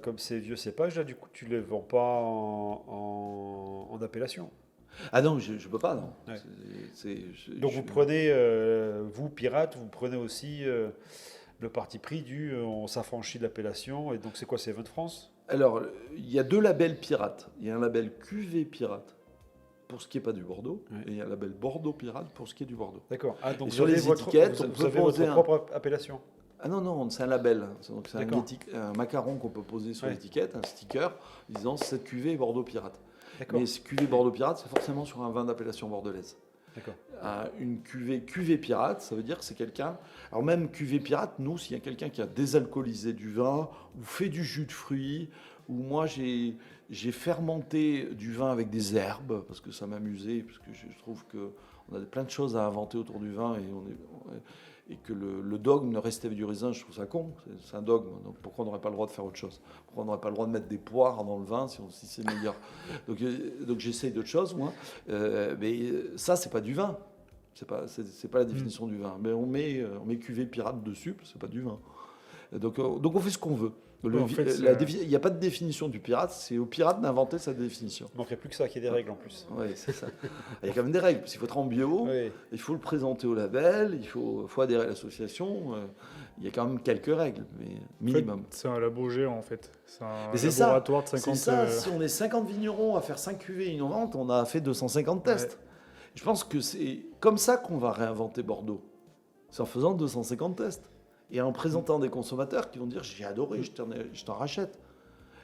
Speaker 1: comme ces vieux cépages, là, du coup, tu ne les vends pas en appellation.
Speaker 3: Ah non, je peux pas, non.
Speaker 1: Ouais.
Speaker 3: Donc
Speaker 1: Vous prenez, vous, pirate, vous prenez aussi le parti pris on s'affranchit de l'appellation. Et donc, c'est quoi, c'est vin de France?
Speaker 3: Alors, il y a 2 labels pirates. Il y a un label cuvée pirate pour ce qui n'est pas du Bordeaux,
Speaker 1: Ouais.
Speaker 3: et il y a un label Bordeaux pirate pour ce qui est du Bordeaux.
Speaker 1: D'accord. Ah, donc
Speaker 3: Et
Speaker 1: vous
Speaker 3: sur
Speaker 1: avez
Speaker 3: les étiquettes,
Speaker 1: vous
Speaker 3: on peut
Speaker 1: avez
Speaker 3: poser
Speaker 1: votre propre appellation.
Speaker 3: Ah non, non, c'est un label. Donc c'est
Speaker 1: D'accord.
Speaker 3: un macaron qu'on peut poser sur
Speaker 1: Ouais.
Speaker 3: l'étiquette, un sticker, disant cette cuvée est Bordeaux pirate.
Speaker 1: D'accord.
Speaker 3: Mais ce cuvée Bordeaux pirate, c'est forcément sur un vin d'appellation bordelaise.
Speaker 1: D'accord.
Speaker 3: Une cuvée pirate, ça veut dire que c'est quelqu'un. Alors même cuvée pirate, nous, s'il y a quelqu'un qui a désalcoolisé du vin ou fait du jus de fruits, ou moi j'ai fermenté du vin avec des herbes parce que ça m'amusait, parce que je trouve que on a plein de choses à inventer autour du vin et que le dogme de rester avec du raisin, je trouve ça con. C'est un dogme. Donc pourquoi on n'aurait pas le droit de faire autre chose? Pourquoi on n'aurait pas le droit de mettre des poires dans le vin si c'est meilleur? Donc j'essaye d'autres choses, moi. Mais ça, c'est pas du vin. C'est pas la définition du vin. Mais on met cuvée pirate dessus, parce que c'est pas du vin. Donc on fait ce qu'on veut.
Speaker 2: En fait,
Speaker 3: Il n'y a pas de définition du pirate, c'est au pirate d'inventer sa définition.
Speaker 1: Il ne manquerait plus que ça, qu'il y ait des règles en plus.
Speaker 3: Oui, c'est ça. Il y a quand même des règles, parce qu'il faut être en bio,
Speaker 1: Oui.
Speaker 3: il faut le présenter au label, il faut adhérer à l'association. Il y a quand même quelques règles, mais minimum.
Speaker 2: En fait, c'est un labo géant en fait. C'est un
Speaker 3: Mais c'est ça.
Speaker 2: laboratoire de 50.
Speaker 3: C'est ça, si on est 50 vignerons à faire 5 cuvées innovantes, on a fait 250 tests.
Speaker 2: Ouais.
Speaker 3: Je pense que c'est comme ça qu'on va réinventer Bordeaux. C'est en faisant 250 tests. Et en présentant des consommateurs qui vont dire j'ai adoré, je t'en rachète.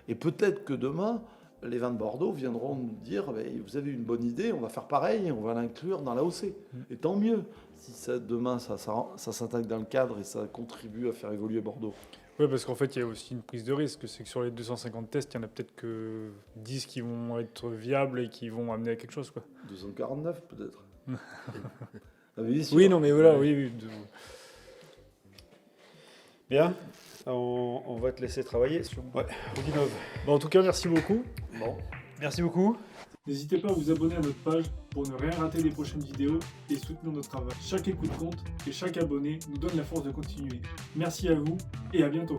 Speaker 3: Et peut-être que demain, les vins de Bordeaux viendront nous dire vous avez une bonne idée, on va faire pareil et on va l'inclure dans l'AOC. Et tant mieux si demain ça s'intègre dans le cadre et ça contribue à faire évoluer Bordeaux.
Speaker 2: Oui, parce qu'en fait, il y a aussi une prise de risque. C'est que sur les 250 tests, il y en a peut-être que 10 qui vont être viables et qui vont amener à quelque chose, quoi.
Speaker 3: 249 peut-être. Oui,
Speaker 2: Oui, non, mais voilà, oui.
Speaker 1: Bien, on va te laisser travailler. Ouais, Rodinov.
Speaker 2: Bon, en tout cas, merci beaucoup.
Speaker 3: Bon.
Speaker 1: Merci beaucoup.
Speaker 2: N'hésitez pas à vous abonner à notre page pour ne rien rater des prochaines vidéos et soutenir notre travail. Chaque écoute compte et chaque abonné nous donne la force de continuer. Merci à vous et à bientôt.